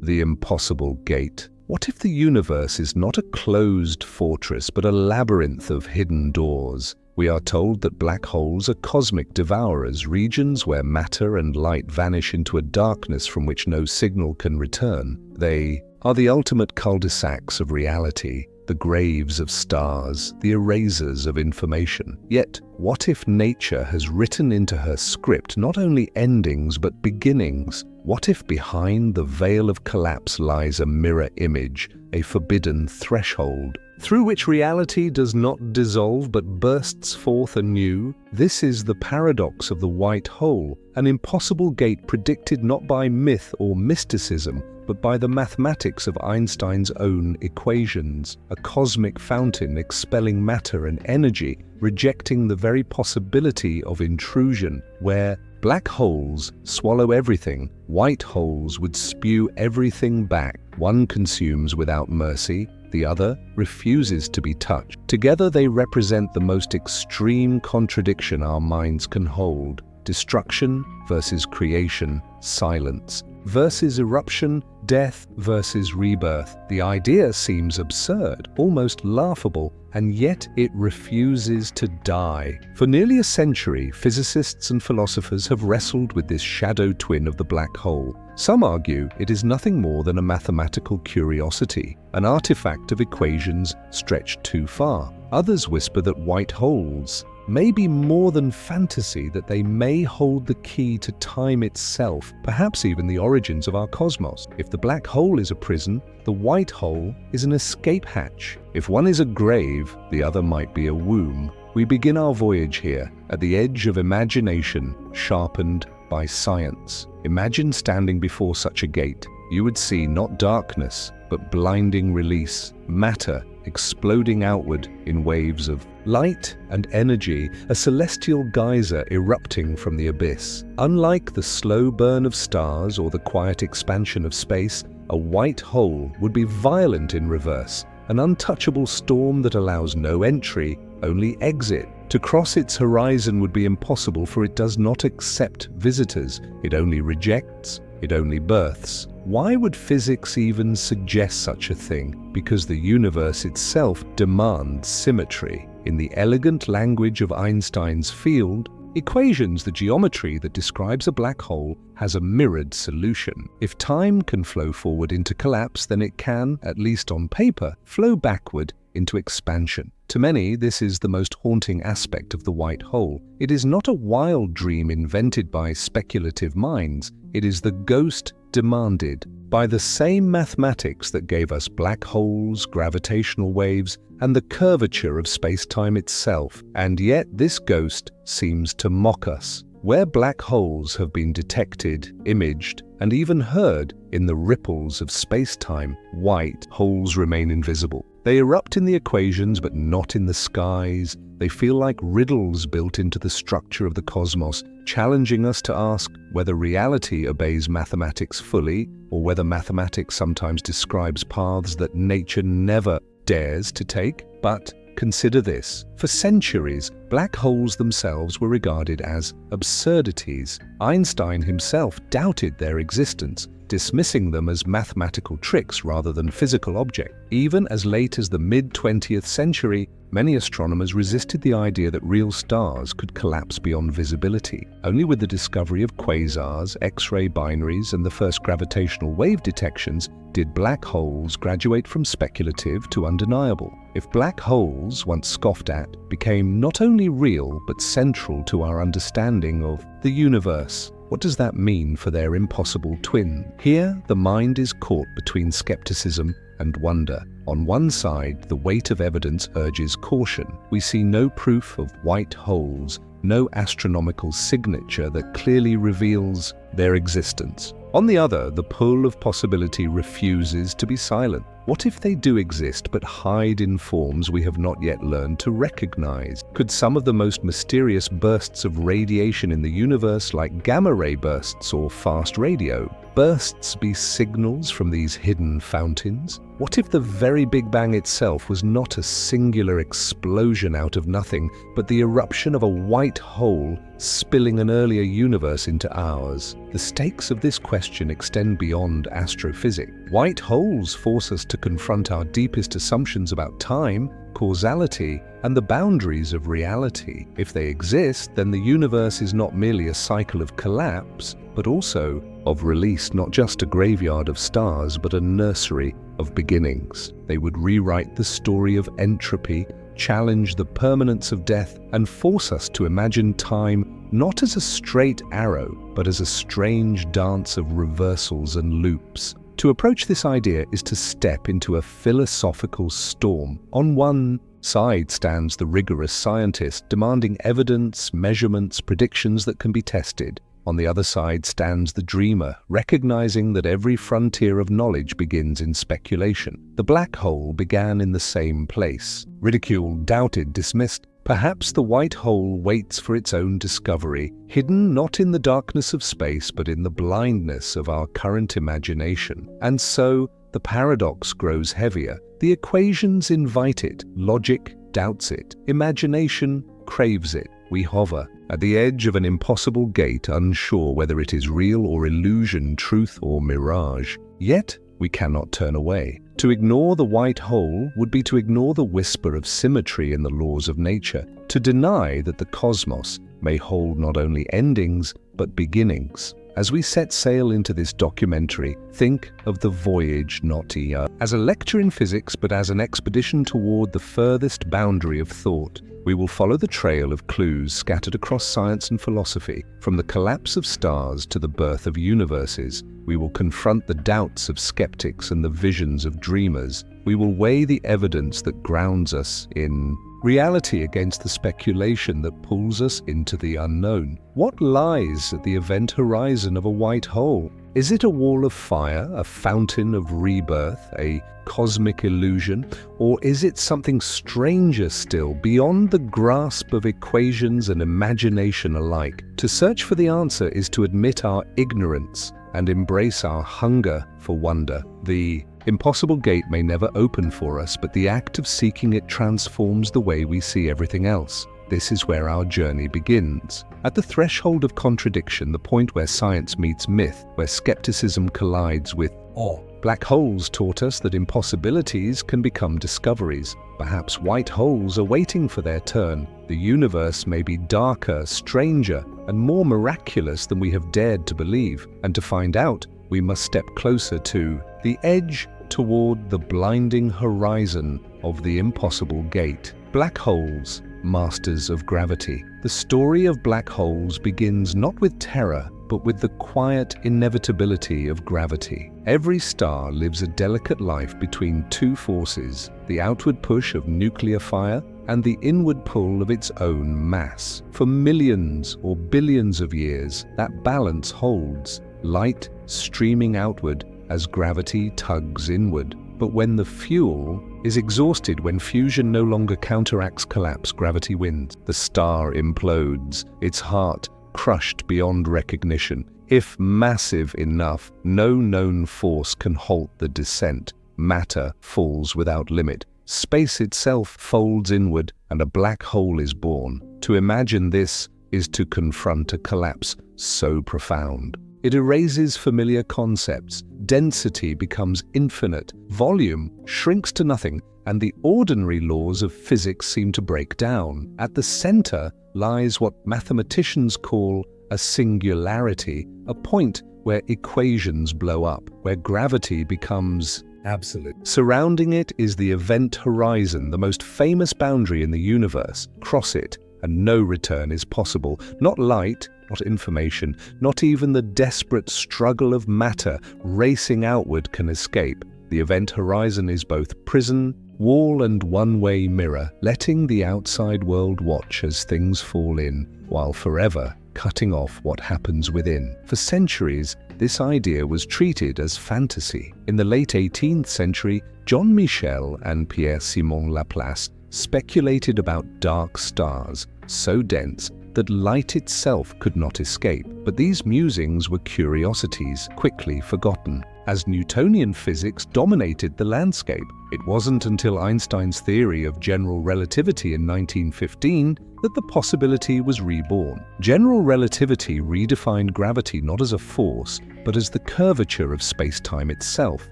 The impossible gate. What if the universe is not a closed fortress but a labyrinth of hidden doors? We are told that black holes are cosmic devourers, regions where matter and light vanish into a darkness from which no signal can return. They are the ultimate cul-de-sacs of reality, the graves of stars, the erasers of information. Yet, what if nature has written into her script not only endings but beginnings? What if behind the veil of collapse lies a mirror image, a forbidden threshold, through which reality does not dissolve but bursts forth anew? This is the paradox of the white hole, an impossible gate predicted not by myth or mysticism, but by the mathematics of Einstein's own equations, a cosmic fountain expelling matter and energy, rejecting the very possibility of intrusion. Where black holes swallow everything, white holes would spew everything back. One consumes without mercy, the other refuses to be touched. Together they represent the most extreme contradiction our minds can hold. Destruction versus creation, silence versus eruption, death versus rebirth. The idea seems absurd, almost laughable, and yet it refuses to die. For nearly a century, physicists and philosophers have wrestled with this shadow twin of the black hole. Some argue it is nothing more than a mathematical curiosity, an artifact of equations stretched too far. Others whisper that white holes may be more than fantasy, that they may hold the key to time itself, perhaps even the origins of our cosmos. If the black hole is a prison, the white hole is an escape hatch. If one is a grave, the other might be a womb. We begin our voyage here, at the edge of imagination, sharpened by science. Imagine standing before such a gate. You would see not darkness, but blinding release, matter exploding outward in waves of light and energy, a celestial geyser erupting from the abyss. Unlike the slow burn of stars or the quiet expansion of space, a white hole would be violent in reverse, an untouchable storm that allows no entry, only exit. To cross its horizon would be impossible, for it does not accept visitors. It only rejects, it only births. Why would physics even suggest such a thing? Because the universe itself demands symmetry. In the elegant language of Einstein's field, equations, the geometry that describes a black hole has a mirrored solution. If time can flow forward into collapse, then it can, at least on paper, flow backward into expansion. To many, this is the most haunting aspect of the white hole. It is not a wild dream invented by speculative minds. It is the ghost demanded by the same mathematics that gave us black holes, gravitational waves, and the curvature of space-time itself. And yet this ghost seems to mock us. Where black holes have been detected, imaged, and even heard in the ripples of space-time, white holes remain invisible. They erupt in the equations but not in the skies. They feel like riddles built into the structure of the cosmos, challenging us to ask whether reality obeys mathematics fully, or whether mathematics sometimes describes paths that nature never dares to take. But consider this. For centuries, black holes themselves were regarded as absurdities. Einstein himself doubted their existence, dismissing them as mathematical tricks rather than physical objects. Even as late as the mid-20th century, many astronomers resisted the idea that real stars could collapse beyond visibility. Only with the discovery of quasars, X-ray binaries, and the first gravitational wave detections did black holes graduate from speculative to undeniable. If black holes, once scoffed at, became not only real but central to our understanding of the universe, what does that mean for their impossible twin? Here, the mind is caught between skepticism and wonder. On one side, the weight of evidence urges caution. We see no proof of white holes, no astronomical signature that clearly reveals their existence. On the other, the pull of possibility refuses to be silent. What if they do exist but hide in forms we have not yet learned to recognize? Could some of the most mysterious bursts of radiation in the universe, like gamma-ray bursts or fast radio, bursts be signals from these hidden fountains? What if the very Big Bang itself was not a singular explosion out of nothing, but the eruption of a white hole spilling an earlier universe into ours? The stakes of this question extend beyond astrophysics. White holes force us to confront our deepest assumptions about time, causality, and the boundaries of reality. If they exist, then the universe is not merely a cycle of collapse, but also of release, not just a graveyard of stars, but a nursery of beginnings. They would rewrite the story of entropy, challenge the permanence of death, and force us to imagine time not as a straight arrow, but as a strange dance of reversals and loops. To approach this idea is to step into a philosophical storm. On one side stands the rigorous scientist, demanding evidence, measurements, predictions that can be tested. On the other side stands the dreamer, recognizing that every frontier of knowledge begins in speculation. The black hole began in the same place. Ridiculed, doubted, dismissed. Perhaps the white hole waits for its own discovery, hidden not in the darkness of space, but in the blindness of our current imagination. And so, the paradox grows heavier. The equations invite it. Logic doubts it. Imagination craves it. We hover at the edge of an impossible gate, unsure whether it is real or illusion, truth or mirage. Yet, we cannot turn away. To ignore the white hole would be to ignore the whisper of symmetry in the laws of nature, to deny that the cosmos may hold not only endings, but beginnings. As we set sail into this documentary, think of the voyage not as a lecture in physics, but as an expedition toward the furthest boundary of thought. We will follow the trail of clues scattered across science and philosophy, from the collapse of stars to the birth of universes. We will confront the doubts of skeptics and the visions of dreamers. We will weigh the evidence that grounds us in reality against the speculation that pulls us into the unknown. What lies at the event horizon of a white hole? Is it a wall of fire, a fountain of rebirth, a cosmic illusion, or is it something stranger still, beyond the grasp of equations and imagination alike? To search for the answer is to admit our ignorance and embrace our hunger for wonder. The impossible gate may never open for us, but the act of seeking it transforms the way we see everything else. This is where our journey begins. At the threshold of contradiction, the point where science meets myth, where skepticism collides with awe. Black holes taught us that impossibilities can become discoveries. Perhaps white holes are waiting for their turn. The universe may be darker, stranger, and more miraculous than we have dared to believe. And to find out, we must step closer to the edge, toward the blinding horizon of the impossible gate. Black holes, masters of gravity. The story of black holes begins not with terror, but with the quiet inevitability of gravity. Every star lives a delicate life between two forces, the outward push of nuclear fire and the inward pull of its own mass. For millions or billions of years, that balance holds, light streaming outward as gravity tugs inward. But when the fuel is exhausted, when fusion no longer counteracts collapse, gravity wins. The star implodes, its heart crushed beyond recognition. If massive enough, no known force can halt the descent. Matter falls without limit. Space itself folds inward, and a black hole is born. To imagine this is to confront a collapse so profound. It erases familiar concepts. Density becomes infinite. Volume shrinks to nothing, and the ordinary laws of physics seem to break down. At the center lies what mathematicians call a singularity, a point where equations blow up, where gravity becomes absolute. Surrounding it is the event horizon, the most famous boundary in the universe. Cross it, and no return is possible. Not light, not information, not even the desperate struggle of matter racing outward can escape. The event horizon is both prison, wall and one-way mirror, letting the outside world watch as things fall in, while forever cutting off what happens within. For centuries, this idea was treated as fantasy. In the late 18th century, Jean Michel and Pierre-Simon Laplace speculated about dark stars, so dense that light itself could not escape. But these musings were curiosities, quickly forgotten. as Newtonian physics dominated the landscape. It wasn't until Einstein's theory of general relativity in 1915 that the possibility was reborn. General relativity redefined gravity not as a force, but as the curvature of space-time itself.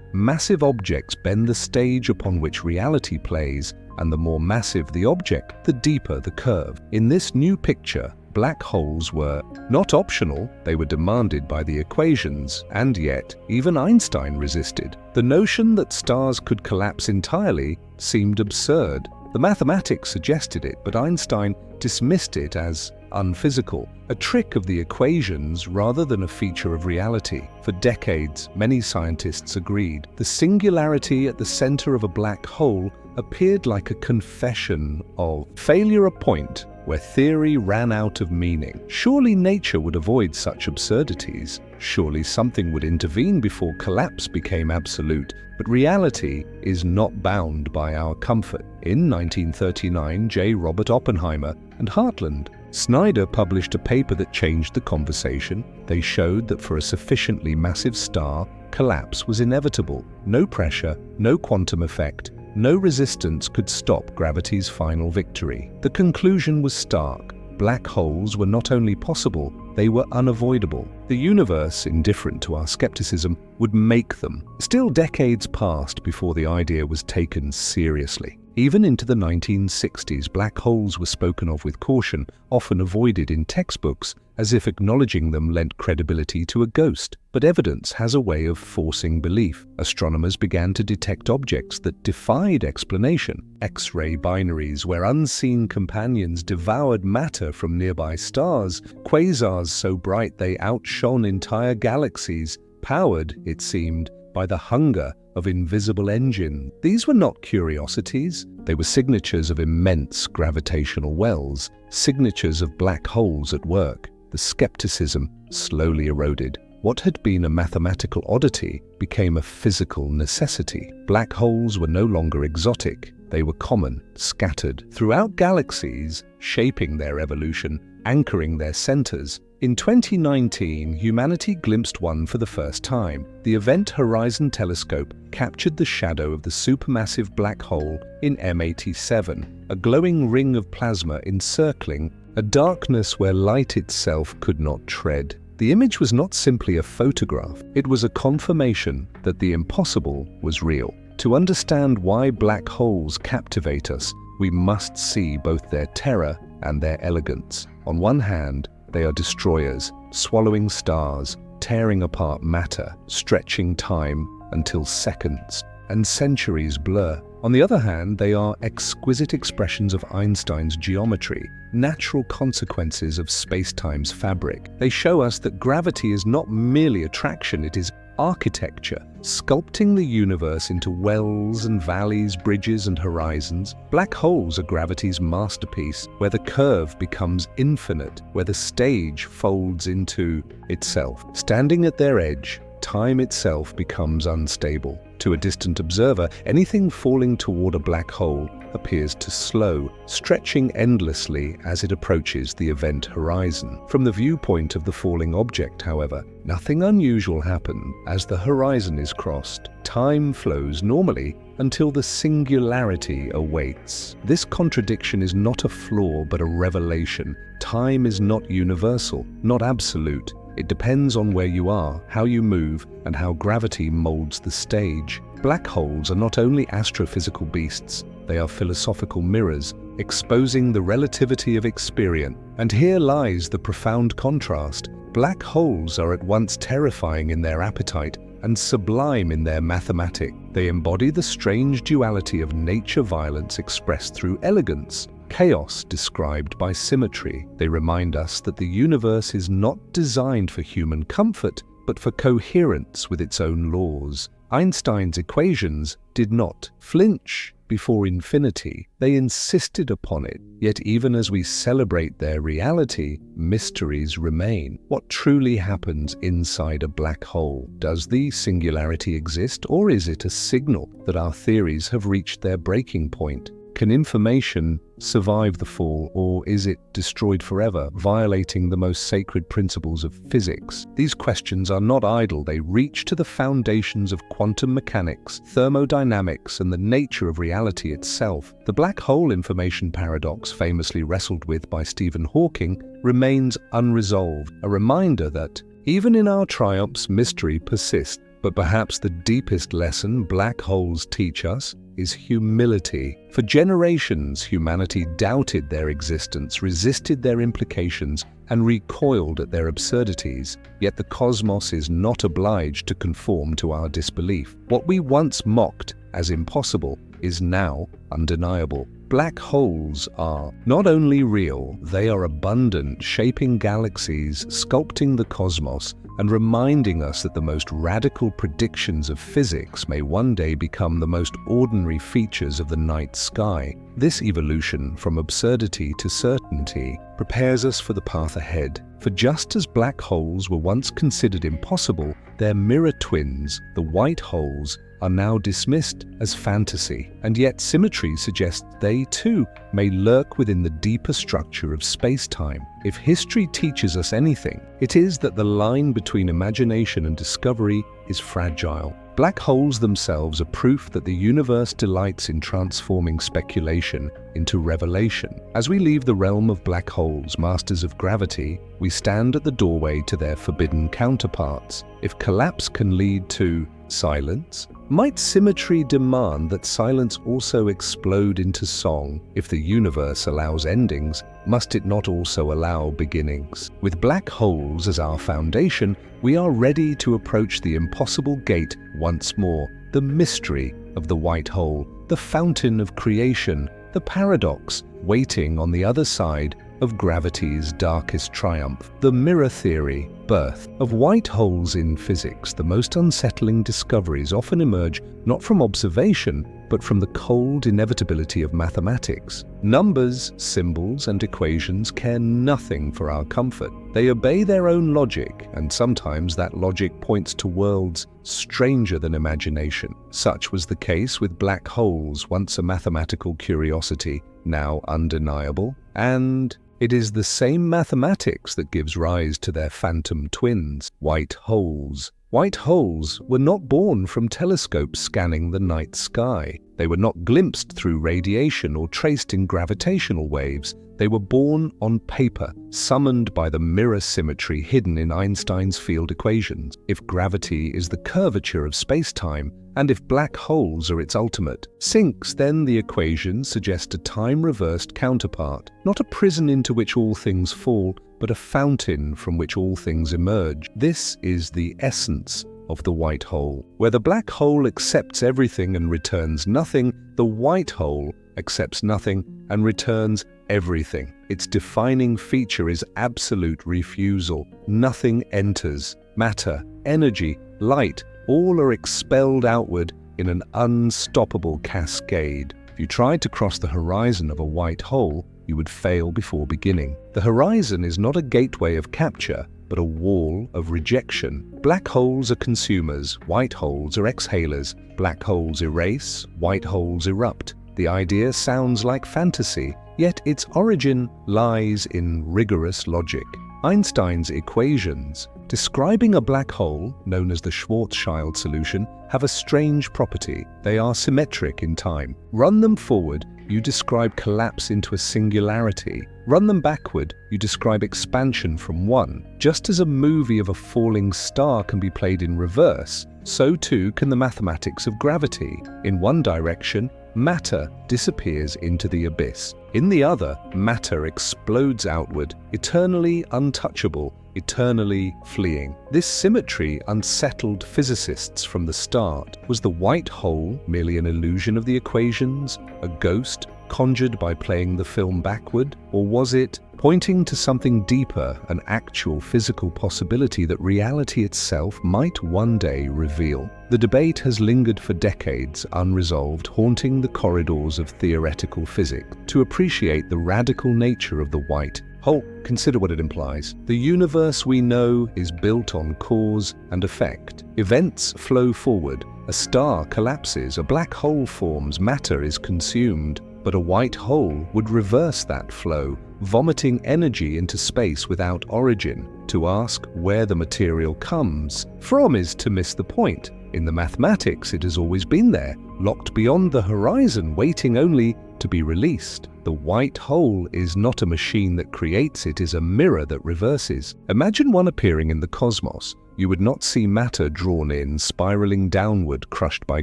Massive objects bend the stage upon which reality plays, and the more massive the object, the deeper the curve. In this new picture, black holes were not optional, they were demanded by the equations, and yet even Einstein resisted. The notion that stars could collapse entirely seemed absurd. The mathematics suggested it, but Einstein dismissed it as unphysical, a trick of the equations rather than a feature of reality. For decades, many scientists agreed. The singularity at the center of a black hole appeared like a confession of failure, a point where theory ran out of meaning. Surely nature would avoid such absurdities. Surely something would intervene before collapse became absolute. But reality is not bound by our comfort. In 1939, J. Robert Oppenheimer and Hartland Snyder published a paper that changed the conversation. They showed that for a sufficiently massive star, collapse was inevitable. No pressure, no quantum effect, no resistance could stop gravity's final victory. The conclusion was stark. Black holes were not only possible, they were unavoidable. The universe, indifferent to our skepticism, would make them. Still, decades passed before the idea was taken seriously. Even into the 1960s, black holes were spoken of with caution, often avoided in textbooks, as if acknowledging them lent credibility to a ghost. But evidence has a way of forcing belief. Astronomers began to detect objects that defied explanation. X-ray binaries where unseen companions devoured matter from nearby stars, quasars so bright they outshone entire galaxies, powered, it seemed, by the hunger of invisible engine. These were not curiosities. They were signatures of immense gravitational wells, signatures of black holes at work. The skepticism slowly eroded. What had been a mathematical oddity became a physical necessity. Black holes were no longer exotic. They were common, scattered throughout galaxies, shaping their evolution, anchoring their centers. In 2019, humanity glimpsed one for the first time. The Event Horizon Telescope captured the shadow of the supermassive black hole in M87, a glowing ring of plasma encircling a darkness where light itself could not tread. The image was not simply a photograph, it was a confirmation that the impossible was real. To understand why black holes captivate us, we must see both their terror and their elegance. On one hand, they are destroyers, swallowing stars, tearing apart matter, stretching time until seconds and centuries blur. On the other hand, they are exquisite expressions of Einstein's geometry, natural consequences of space-time's fabric. They show us that gravity is not merely attraction, it is architecture, sculpting the universe into wells and valleys, bridges and horizons. Black holes are gravity's masterpiece, where the curve becomes infinite, where the stage folds into itself. Standing at their edge, time itself becomes unstable. To a distant observer, anything falling toward a black hole appears to slow, stretching endlessly as it approaches the event horizon. From the viewpoint of the falling object, however, nothing unusual happens. As the horizon is crossed, time flows normally until the singularity awaits. This contradiction is not a flaw but a revelation. Time is not universal, not absolute. It depends on where you are, how you move, and how gravity molds the stage. Black holes are not only astrophysical beasts, they are philosophical mirrors, exposing the relativity of experience. And here lies the profound contrast. Black holes are at once terrifying in their appetite and sublime in their mathematics. They embody the strange duality of nature violence expressed through elegance, chaos described by symmetry. They remind us that the universe is not designed for human comfort, but for coherence with its own laws. Einstein's equations did not flinch before infinity. They insisted upon it. Yet even as we celebrate their reality, mysteries remain. What truly happens inside a black hole? Does the singularity exist, or is it a signal that our theories have reached their breaking point? Can information survive the fall, or is it destroyed forever, violating the most sacred principles of physics? These questions are not idle. They reach to the foundations of quantum mechanics, thermodynamics, and the nature of reality itself. The black hole information paradox, famously wrestled with by Stephen Hawking, remains unresolved, a reminder that even in our triumphs, mystery persists. But perhaps the deepest lesson black holes teach us is humility. For generations, humanity doubted their existence, resisted their implications, and recoiled at their absurdities. Yet the cosmos is not obliged to conform to our disbelief. What we once mocked as impossible is now undeniable. Black holes are not only real, they are abundant, shaping galaxies, sculpting the cosmos, and reminding us that the most radical predictions of physics may one day become the most ordinary features of the night sky. This evolution from absurdity to certainty prepares us for the path ahead. For just as black holes were once considered impossible, their mirror twins, the white holes, are now dismissed as fantasy, and yet symmetry suggests they too may lurk within the deeper structure of space-time. If history teaches us anything, it is that the line between imagination and discovery is fragile. Black holes themselves are proof that the universe delights in transforming speculation into revelation. As we leave the realm of black holes, masters of gravity, we stand at the doorway to their forbidden counterparts. If collapse can lead to silence, might symmetry demand that silence also explode into song? If the universe allows endings, must it not also allow beginnings? With black holes as our foundation, we are ready to approach the impossible gate once more. The mystery of the white hole, the fountain of creation, the paradox waiting on the other side of gravity's darkest triumph. The mirror theory, birth of white holes in physics. The most unsettling discoveries often emerge not from observation, but from the cold inevitability of mathematics. Numbers, symbols, and equations care nothing for our comfort. They obey their own logic, and sometimes that logic points to worlds stranger than imagination. Such was the case with black holes, once a mathematical curiosity, now undeniable, and it is the same mathematics that gives rise to their phantom twins, white holes. White holes were not born from telescopes scanning the night sky. They were not glimpsed through radiation or traced in gravitational waves. They were born on paper, summoned by the mirror symmetry hidden in Einstein's field equations. If gravity is the curvature of space-time, and if black holes are its ultimate sinks, then the equations suggest a time-reversed counterpart, not a prison into which all things fall, but a fountain from which all things emerge. This is the essence of the white hole. Where the black hole accepts everything and returns nothing, the white hole accepts nothing and returns everything. Its defining feature is absolute refusal. Nothing enters. Matter, energy, light, all are expelled outward in an unstoppable cascade. If you tried to cross the horizon of a white hole, you would fail before beginning. The horizon is not a gateway of capture, but a wall of rejection. Black holes are consumers, white holes are exhalers. Black holes erase, white holes erupt. The idea sounds like fantasy, yet its origin lies in rigorous logic. Einstein's equations, describing a black hole, known as the Schwarzschild solution, have a strange property. They are symmetric in time. Run them forward, you describe collapse into a singularity. Run them backward, you describe expansion from one. Just as a movie of a falling star can be played in reverse, so too can the mathematics of gravity. In one direction, matter disappears into the abyss. In the other, matter explodes outward, eternally untouchable, eternally fleeing. This symmetry unsettled physicists from the start. Was the white hole merely an illusion of the equations, a ghost conjured by playing the film backward? Or was it pointing to something deeper, an actual physical possibility that reality itself might one day reveal? The debate has lingered for decades, unresolved, haunting the corridors of theoretical physics. To appreciate the radical nature of the white hole, consider what it implies. The universe we know is built on cause and effect. Events flow forward. A star collapses, a black hole forms, matter is consumed. But a white hole would reverse that flow, vomiting energy into space without origin. To ask where the material comes from is to miss the point. In the mathematics, it has always been there, locked beyond the horizon, waiting only to be released. The white hole is not a machine that creates, it is a mirror that reverses. Imagine one appearing in the cosmos. You would not see matter drawn in, spiraling downward, crushed by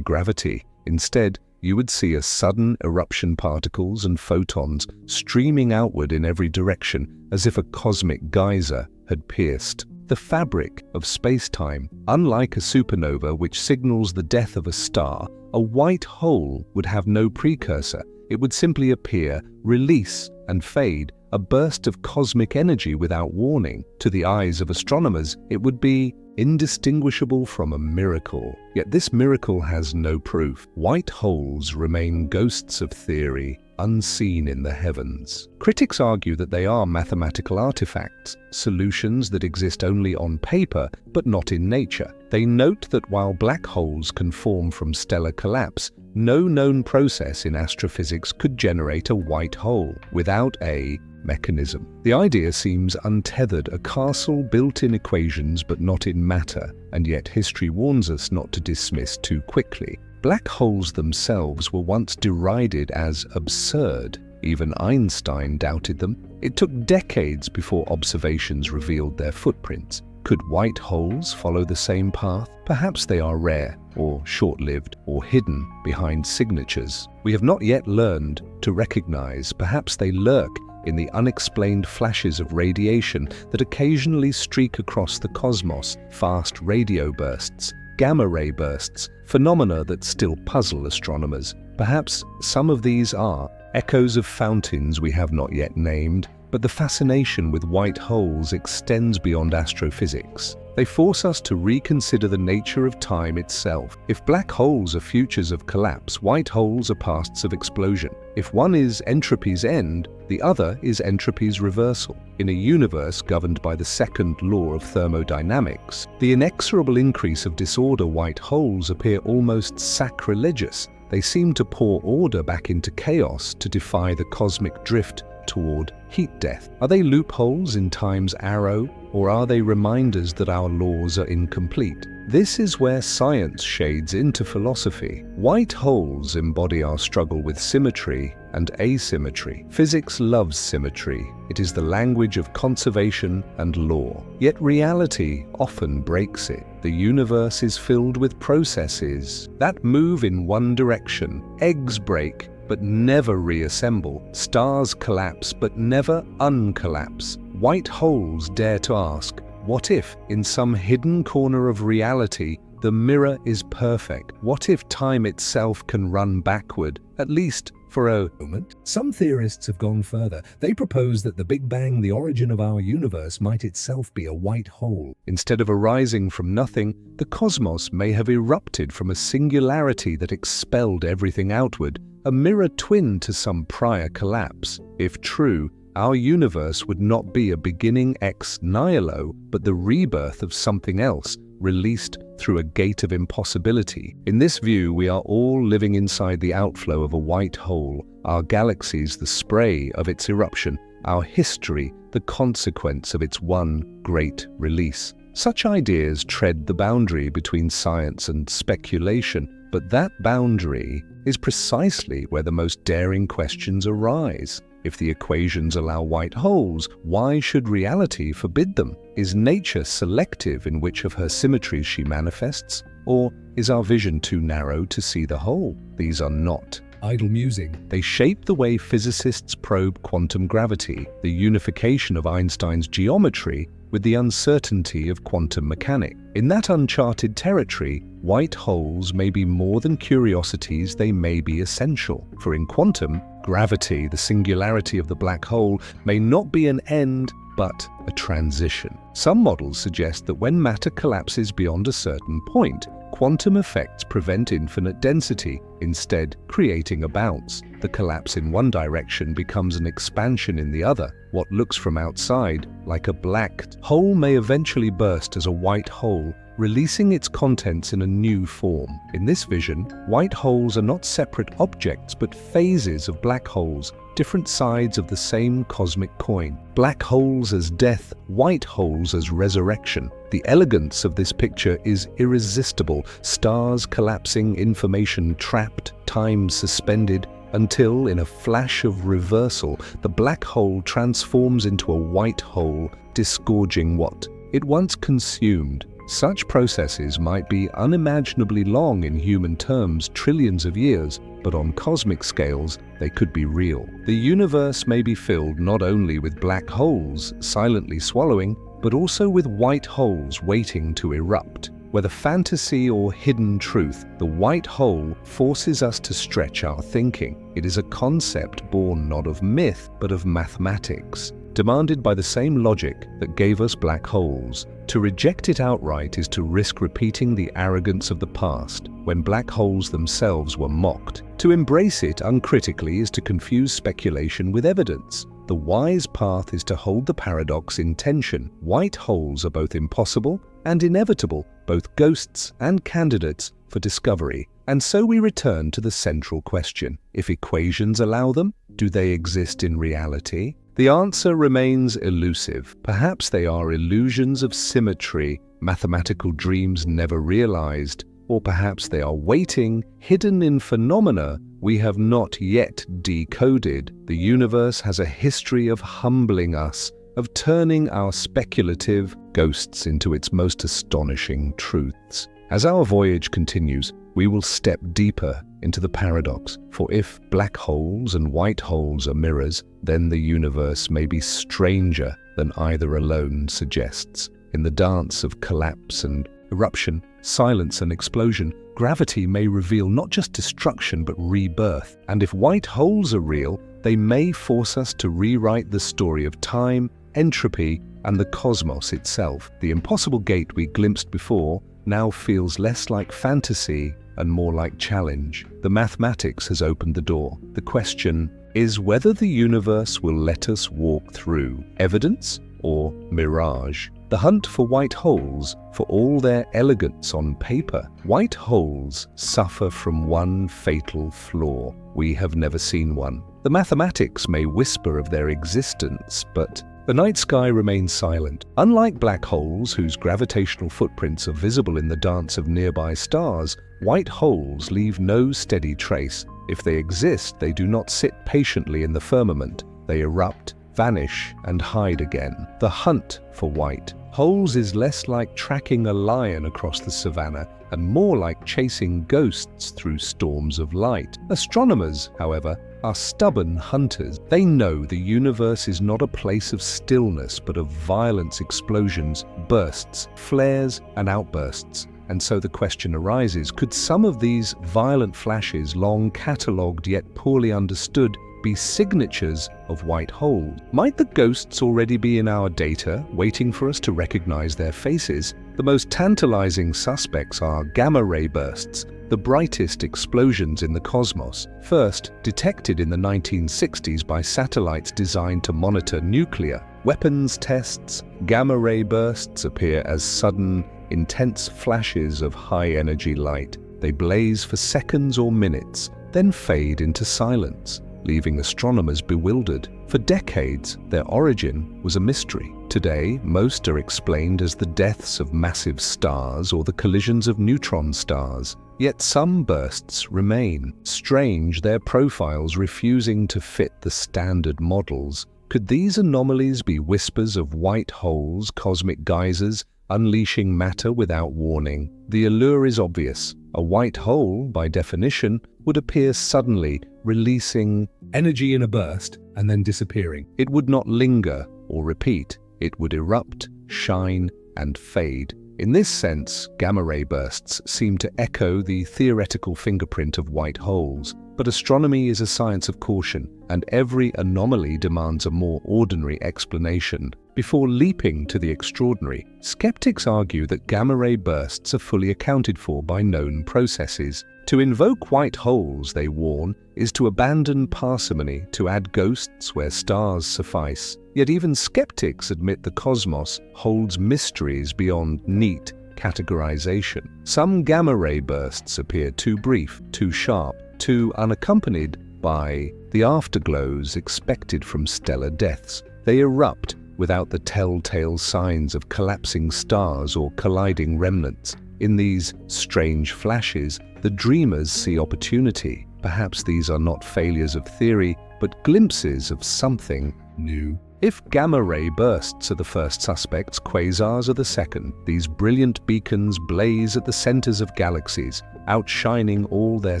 gravity. Instead, you would see a sudden eruption, particles and photons streaming outward in every direction, as if a cosmic geyser had pierced the fabric of space-time. Unlike a supernova, which signals the death of a star, a white hole would have no precursor. It would simply appear, release, and fade, a burst of cosmic energy without warning. To the eyes of astronomers, it would be indistinguishable from a miracle. Yet this miracle has no proof. White holes remain ghosts of theory, unseen in the heavens. Critics argue that they are mathematical artifacts, solutions that exist only on paper but not in nature. They note that while black holes can form from stellar collapse, no known process in astrophysics could generate a white hole without a mechanism. The idea seems untethered, a castle built in equations but not in matter, and yet history warns us not to dismiss too quickly. Black holes themselves were once derided as absurd. Even Einstein doubted them. It took decades before observations revealed their footprints. Could white holes follow the same path? Perhaps they are rare, or short-lived, or hidden behind signatures we have not yet learned to recognize. Perhaps they lurk in the unexplained flashes of radiation that occasionally streak across the cosmos, fast radio bursts, gamma-ray bursts, phenomena that still puzzle astronomers. Perhaps some of these are echoes of fountains we have not yet named, but the fascination with white holes extends beyond astrophysics. They force us to reconsider the nature of time itself. If black holes are futures of collapse, white holes are pasts of explosion. If one is entropy's end, the other is entropy's reversal. In a universe governed by the second law of thermodynamics, the inexorable increase of disorder, white holes appear almost sacrilegious. They seem to pour order back into chaos, to defy the cosmic drift toward heat death. Are they loopholes in time's arrow, or are they reminders that our laws are incomplete? This is where science shades into philosophy. White holes embody our struggle with symmetry and asymmetry. Physics loves symmetry. It is the language of conservation and law. Yet reality often breaks it. The universe is filled with processes that move in one direction. Eggs break but never reassemble. Stars collapse but never uncollapse. White holes dare to ask, what if, in some hidden corner of reality, the mirror is perfect? What if time itself can run backward, at least for a moment? Some theorists have gone further. They propose that the Big Bang, the origin of our universe, might itself be a white hole. Instead of arising from nothing, the cosmos may have erupted from a singularity that expelled everything outward, a mirror twin to some prior collapse. If true, our universe would not be a beginning ex nihilo, but the rebirth of something else, released through a gate of impossibility. In this view, we are all living inside the outflow of a white hole, our galaxies the spray of its eruption, our history the consequence of its one great release. Such ideas tread the boundary between science and speculation, but that boundary is precisely where the most daring questions arise. If the equations allow white holes, why should reality forbid them? Is nature selective in which of her symmetries she manifests? Or is our vision too narrow to see the whole? These are not idle musing. They shape the way physicists probe quantum gravity, the unification of Einstein's geometry with the uncertainty of quantum mechanics. In that uncharted territory, white holes may be more than curiosities, they may be essential. For in quantum gravity, the singularity of the black hole may not be an end, but a transition. Some models suggest that when matter collapses beyond a certain point, quantum effects prevent infinite density, instead creating a bounce. The collapse in one direction becomes an expansion in the other. What looks from outside like a black hole may eventually burst as a white hole, releasing its contents in a new form. In this vision, white holes are not separate objects but phases of black holes, different sides of the same cosmic coin. Black holes as death, white holes as resurrection. The elegance of this picture is irresistible. Stars collapsing, information trapped, time suspended, until, in a flash of reversal, the black hole transforms into a white hole, disgorging what it once consumed. Such processes might be unimaginably long in human terms, trillions of years, but on cosmic scales, they could be real. The universe may be filled not only with black holes, silently swallowing, but also with white holes waiting to erupt. Whether fantasy or hidden truth, the white hole forces us to stretch our thinking. It is a concept born not of myth, but of mathematics, demanded by the same logic that gave us black holes. To reject it outright is to risk repeating the arrogance of the past, when black holes themselves were mocked. To embrace it uncritically is to confuse speculation with evidence. The wise path is to hold the paradox in tension. White holes are both impossible and inevitable, both ghosts and candidates for discovery. And so we return to the central question. If equations allow them, do they exist in reality? The answer remains elusive. Perhaps they are illusions of symmetry, mathematical dreams never realized, or perhaps they are waiting, hidden in phenomena we have not yet decoded. The universe has a history of humbling us, of turning our speculative ghosts into its most astonishing truths. As our voyage continues, we will step deeper into the paradox, for if black holes and white holes are mirrors, then the universe may be stranger than either alone suggests. In the dance of collapse and eruption, silence and explosion, gravity may reveal not just destruction but rebirth. And if white holes are real, they may force us to rewrite the story of time, entropy, and the cosmos itself. The impossible gate we glimpsed before now feels less like fantasy and more like challenge. The mathematics has opened the door. The question is whether the universe will let us walk through evidence or mirage. The hunt for white holes, for all their elegance on paper. White holes suffer from one fatal flaw. We have never seen one. The mathematics may whisper of their existence, but the night sky remains silent. Unlike black holes, whose gravitational footprints are visible in the dance of nearby stars, white holes leave no steady trace. If they exist, they do not sit patiently in the firmament. They erupt, vanish, and hide again. The hunt for white holes is less like tracking a lion across the savannah and more like chasing ghosts through storms of light. Astronomers, however, are stubborn hunters. They know the universe is not a place of stillness but of violence, explosions, bursts, flares, and outbursts. And so the question arises, could some of these violent flashes, long catalogued yet poorly understood, be signatures of white holes? Might the ghosts already be in our data, waiting for us to recognize their faces? The most tantalizing suspects are gamma ray bursts, the brightest explosions in the cosmos, first detected in the 1960s by satellites designed to monitor nuclear weapons tests. Gamma ray bursts appear as sudden, intense flashes of high-energy light. They blaze for seconds or minutes, then fade into silence, leaving astronomers bewildered. For decades, their origin was a mystery. Today, most are explained as the deaths of massive stars or the collisions of neutron stars. Yet some bursts remain. Strange, their profiles refusing to fit the standard models. Could these anomalies be whispers of white holes, cosmic geysers, unleashing matter without warning? The allure is obvious. A white hole, by definition, would appear suddenly, releasing energy in a burst and then disappearing. It would not linger or repeat. It would erupt, shine, and fade. In this sense, gamma-ray bursts seem to echo the theoretical fingerprint of white holes. But astronomy is a science of caution, and every anomaly demands a more ordinary explanation. Before leaping to the extraordinary, skeptics argue that gamma-ray bursts are fully accounted for by known processes. To invoke white holes, they warn, is to abandon parsimony, to add ghosts where stars suffice. Yet even skeptics admit the cosmos holds mysteries beyond neat, categorization. Some gamma-ray bursts appear too brief, too sharp, too unaccompanied by the afterglows expected from stellar deaths. They erupt without the telltale signs of collapsing stars or colliding remnants. In these strange flashes, the dreamers see opportunity. Perhaps these are not failures of theory, but glimpses of something new. If gamma-ray bursts are the first suspects, quasars are the second. These brilliant beacons blaze at the centers of galaxies, outshining all their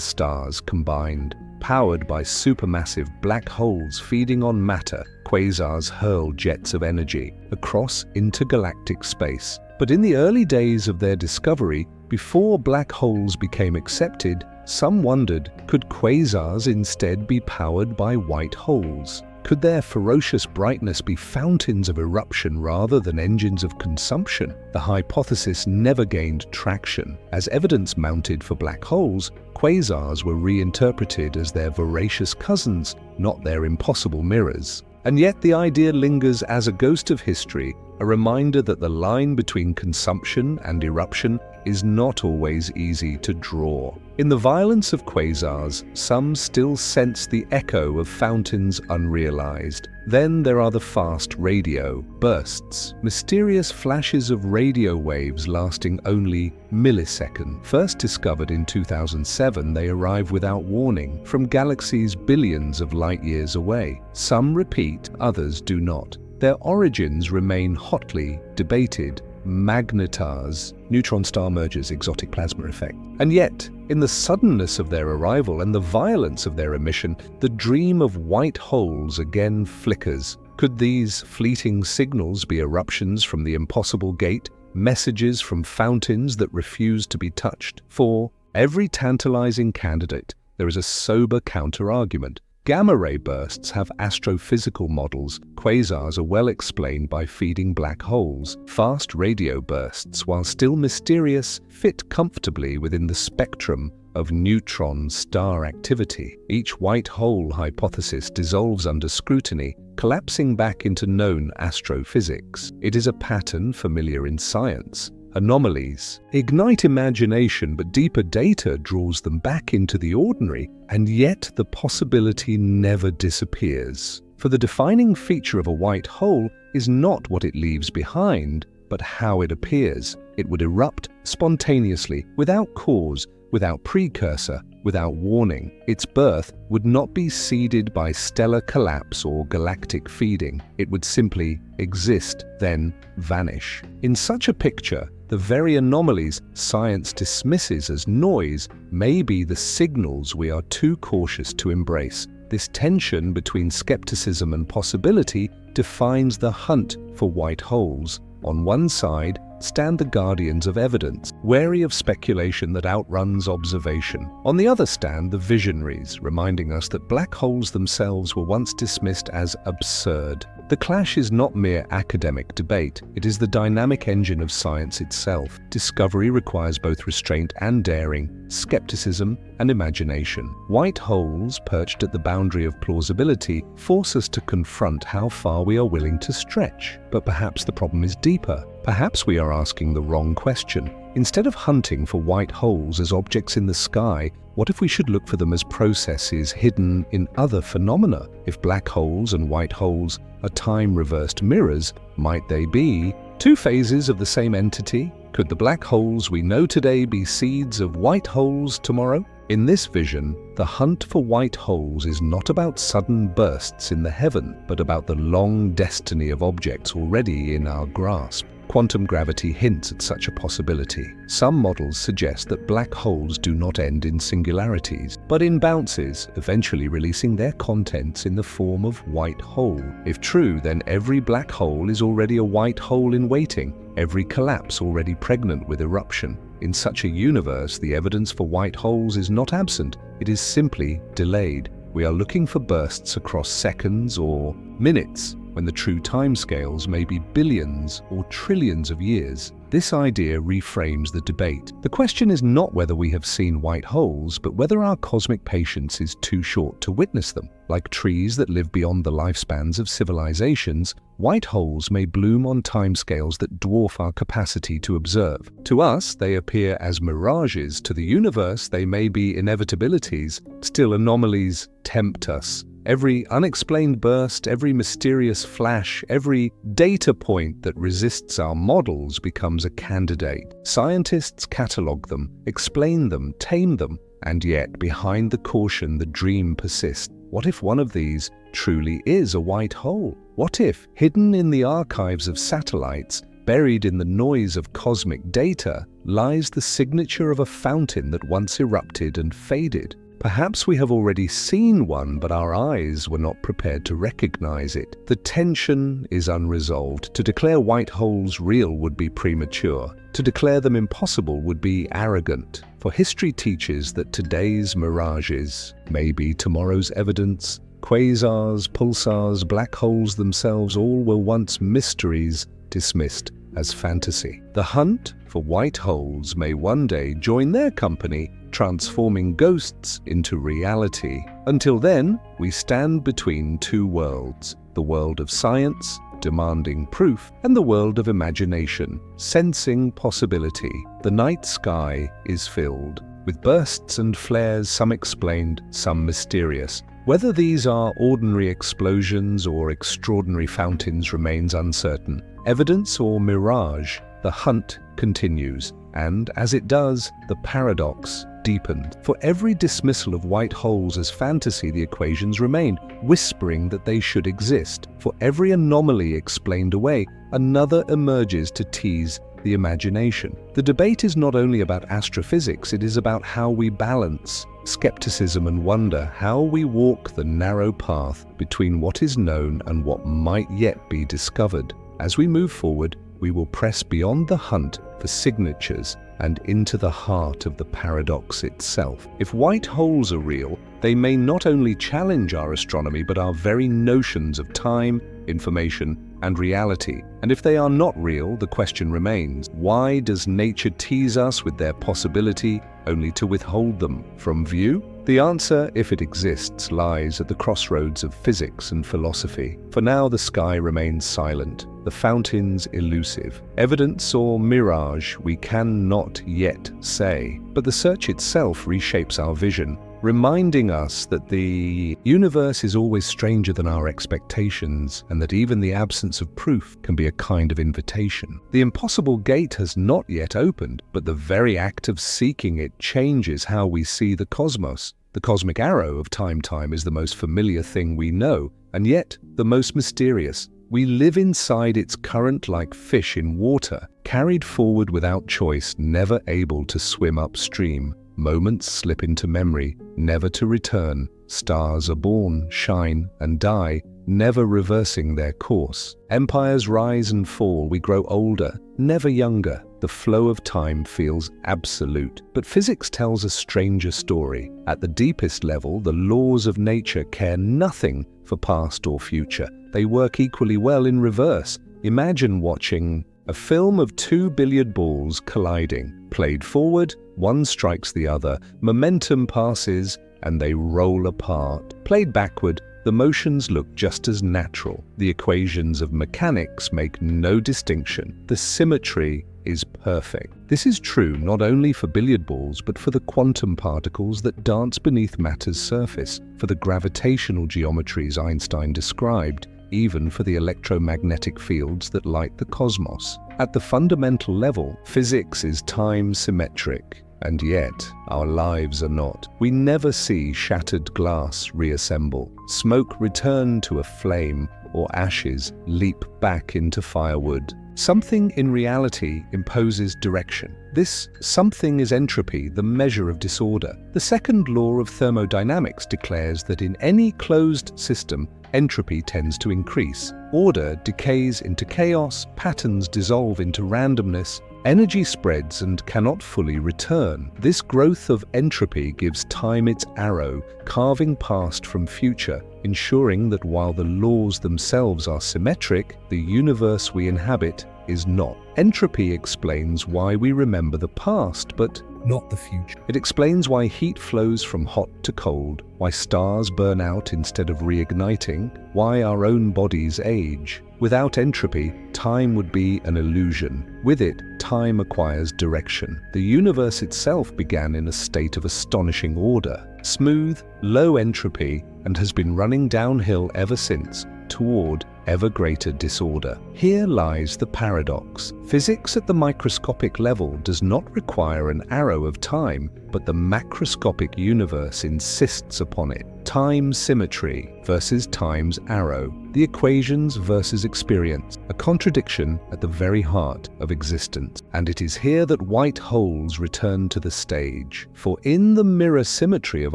stars combined. Powered by supermassive black holes feeding on matter, quasars hurl jets of energy across intergalactic space. But in the early days of their discovery, before black holes became accepted, some wondered, could quasars instead be powered by white holes? Could their ferocious brightness be fountains of eruption rather than engines of consumption? The hypothesis never gained traction. As evidence mounted for black holes, quasars were reinterpreted as their voracious cousins, not their impossible mirrors. And yet the idea lingers as a ghost of history, a reminder that the line between consumption and eruption is not always easy to draw. In the violence of quasars, some still sense the echo of fountains unrealized. Then there are the fast radio bursts, mysterious flashes of radio waves lasting only milliseconds. First discovered in 2007, they arrive without warning from galaxies billions of light years away. Some repeat, others do not. Their origins remain hotly debated. Magnetars, neutron star mergers, exotic plasma effect. And yet, in the suddenness of their arrival and the violence of their emission, the dream of white holes again flickers. Could these fleeting signals be eruptions from the impossible gate, messages from fountains that refuse to be touched? For every tantalizing candidate, there is a sober counter-argument. Gamma-ray bursts have astrophysical models. Quasars are well explained by feeding black holes. Fast radio bursts, while still mysterious, fit comfortably within the spectrum of neutron star activity. Each white hole hypothesis dissolves under scrutiny, collapsing back into known astrophysics. It is a pattern familiar in science. Anomalies ignite imagination, but deeper data draws them back into the ordinary, and yet the possibility never disappears. For the defining feature of a white hole is not what it leaves behind, but how it appears. It would erupt spontaneously, without cause, without precursor, without warning. Its birth would not be seeded by stellar collapse or galactic feeding. It would simply exist, then vanish. In such a picture, the very anomalies science dismisses as noise may be the signals we are too cautious to embrace. This tension between skepticism and possibility defines the hunt for white holes. On one side stand the guardians of evidence, wary of speculation that outruns observation. On the other stand the visionaries, reminding us that black holes themselves were once dismissed as absurd. The clash is not mere academic debate, it is the dynamic engine of science itself. Discovery requires both restraint and daring, skepticism and imagination. White holes, perched at the boundary of plausibility, force us to confront how far we are willing to stretch. But perhaps the problem is deeper. Perhaps we are asking the wrong question. Instead of hunting for white holes as objects in the sky, what if we should look for them as processes hidden in other phenomena? If black holes and white holes are time-reversed mirrors, might they be two phases of the same entity? Could the black holes we know today be seeds of white holes tomorrow? In this vision, the hunt for white holes is not about sudden bursts in the heaven, but about the long destiny of objects already in our grasp. Quantum gravity hints at such a possibility. Some models suggest that black holes do not end in singularities, but in bounces, eventually releasing their contents in the form of white hole. If true, then every black hole is already a white hole in waiting, every collapse already pregnant with eruption. In such a universe, the evidence for white holes is not absent, it is simply delayed. We are looking for bursts across seconds or minutes, when the true timescales may be billions or trillions of years. This idea reframes the debate. The question is not whether we have seen white holes, but whether our cosmic patience is too short to witness them. Like trees that live beyond the lifespans of civilizations, White holes may bloom on timescales that dwarf our capacity to observe. To us, they appear as mirages. To the universe, they may be inevitabilities. Still, anomalies tempt us. Every unexplained burst, every mysterious flash, every data point that resists our models becomes a candidate. Scientists catalogue them, explain them, tame them, and yet, behind the caution, the dream persists. What if one of these truly is a white hole? What if, hidden in the archives of satellites, buried in the noise of cosmic data, lies the signature of a fountain that once erupted and faded? Perhaps we have already seen one, but our eyes were not prepared to recognize it. The tension is unresolved. To declare white holes real would be premature. To declare them impossible would be arrogant. For history teaches that today's mirages may be tomorrow's evidence. Quasars, pulsars, black holes themselves, all were once mysteries dismissed as fantasy. The hunt for white holes may one day join their company, transforming ghosts into reality. Until then, we stand between two worlds, the world of science, demanding proof, and the world of imagination, sensing possibility. The night sky is filled with bursts and flares, some explained, some mysterious. Whether these are ordinary explosions or extraordinary fountains remains uncertain. Evidence or mirage, the hunt continues, and as it does, the paradox deepened. For every dismissal of white holes as fantasy, the equations remain, whispering that they should exist. For every anomaly explained away, another emerges to tease the imagination. The debate is not only about astrophysics, it is about how we balance skepticism and wonder, how we walk the narrow path between what is known and what might yet be discovered. As we move forward, we will press beyond the hunt for signatures and into the heart of the paradox itself. If white holes are real, they may not only challenge our astronomy, but our very notions of time, information, and reality. And if they are not real, the question remains, why does nature tease us with their possibility only to withhold them from view? The answer, if it exists, lies at the crossroads of physics and philosophy. For now, the sky remains silent, the fountains elusive. Evidence or mirage, we cannot yet say. But the search itself reshapes our vision, reminding us that the universe is always stranger than our expectations, and that even the absence of proof can be a kind of invitation. The impossible gate has not yet opened, but the very act of seeking it changes how we see the cosmos. The cosmic arrow of time is the most familiar thing we know, and yet the most mysterious. We live inside its current like fish in water, carried forward without choice, never able to swim upstream. Moments slip into memory, never to return. Stars are born, shine, and die, never reversing their course. Empires rise and fall, we grow older, never younger. The flow of time feels absolute. But physics tells a stranger story. At the deepest level, the laws of nature care nothing for past or future. They work equally well in reverse. Imagine watching a film of two billiard balls colliding. Played forward, one strikes the other, momentum passes, and they roll apart. Played backward, the motions look just as natural. The equations of mechanics make no distinction. The symmetry is perfect. This is true not only for billiard balls, but for the quantum particles that dance beneath matter's surface, for the gravitational geometries Einstein described, even for the electromagnetic fields that light the cosmos. At the fundamental level, physics is time-symmetric, and yet our lives are not. We never see shattered glass reassemble, smoke return to a flame, or ashes leap back into firewood. Something in reality imposes direction. This something is entropy, the measure of disorder. The second law of thermodynamics declares that in any closed system, entropy tends to increase. Order decays into chaos, patterns dissolve into randomness, energy spreads and cannot fully return. This growth of entropy gives time its arrow, carving past from future, ensuring that while the laws themselves are symmetric, the universe we inhabit is not. Entropy explains why we remember the past, but not the future. It explains why heat flows from hot to cold, why stars burn out instead of reigniting, why our own bodies age. Without entropy, time would be an illusion. With it, time acquires direction. The universe itself began in a state of astonishing order, smooth, low entropy, and has been running downhill ever since, toward ever greater disorder. Here lies the paradox. Physics at the microscopic level does not require an arrow of time, but the macroscopic universe insists upon it. Time symmetry versus time's arrow. The equations versus experience. A contradiction at the very heart of existence. And it is here that white holes return to the stage. For in the mirror symmetry of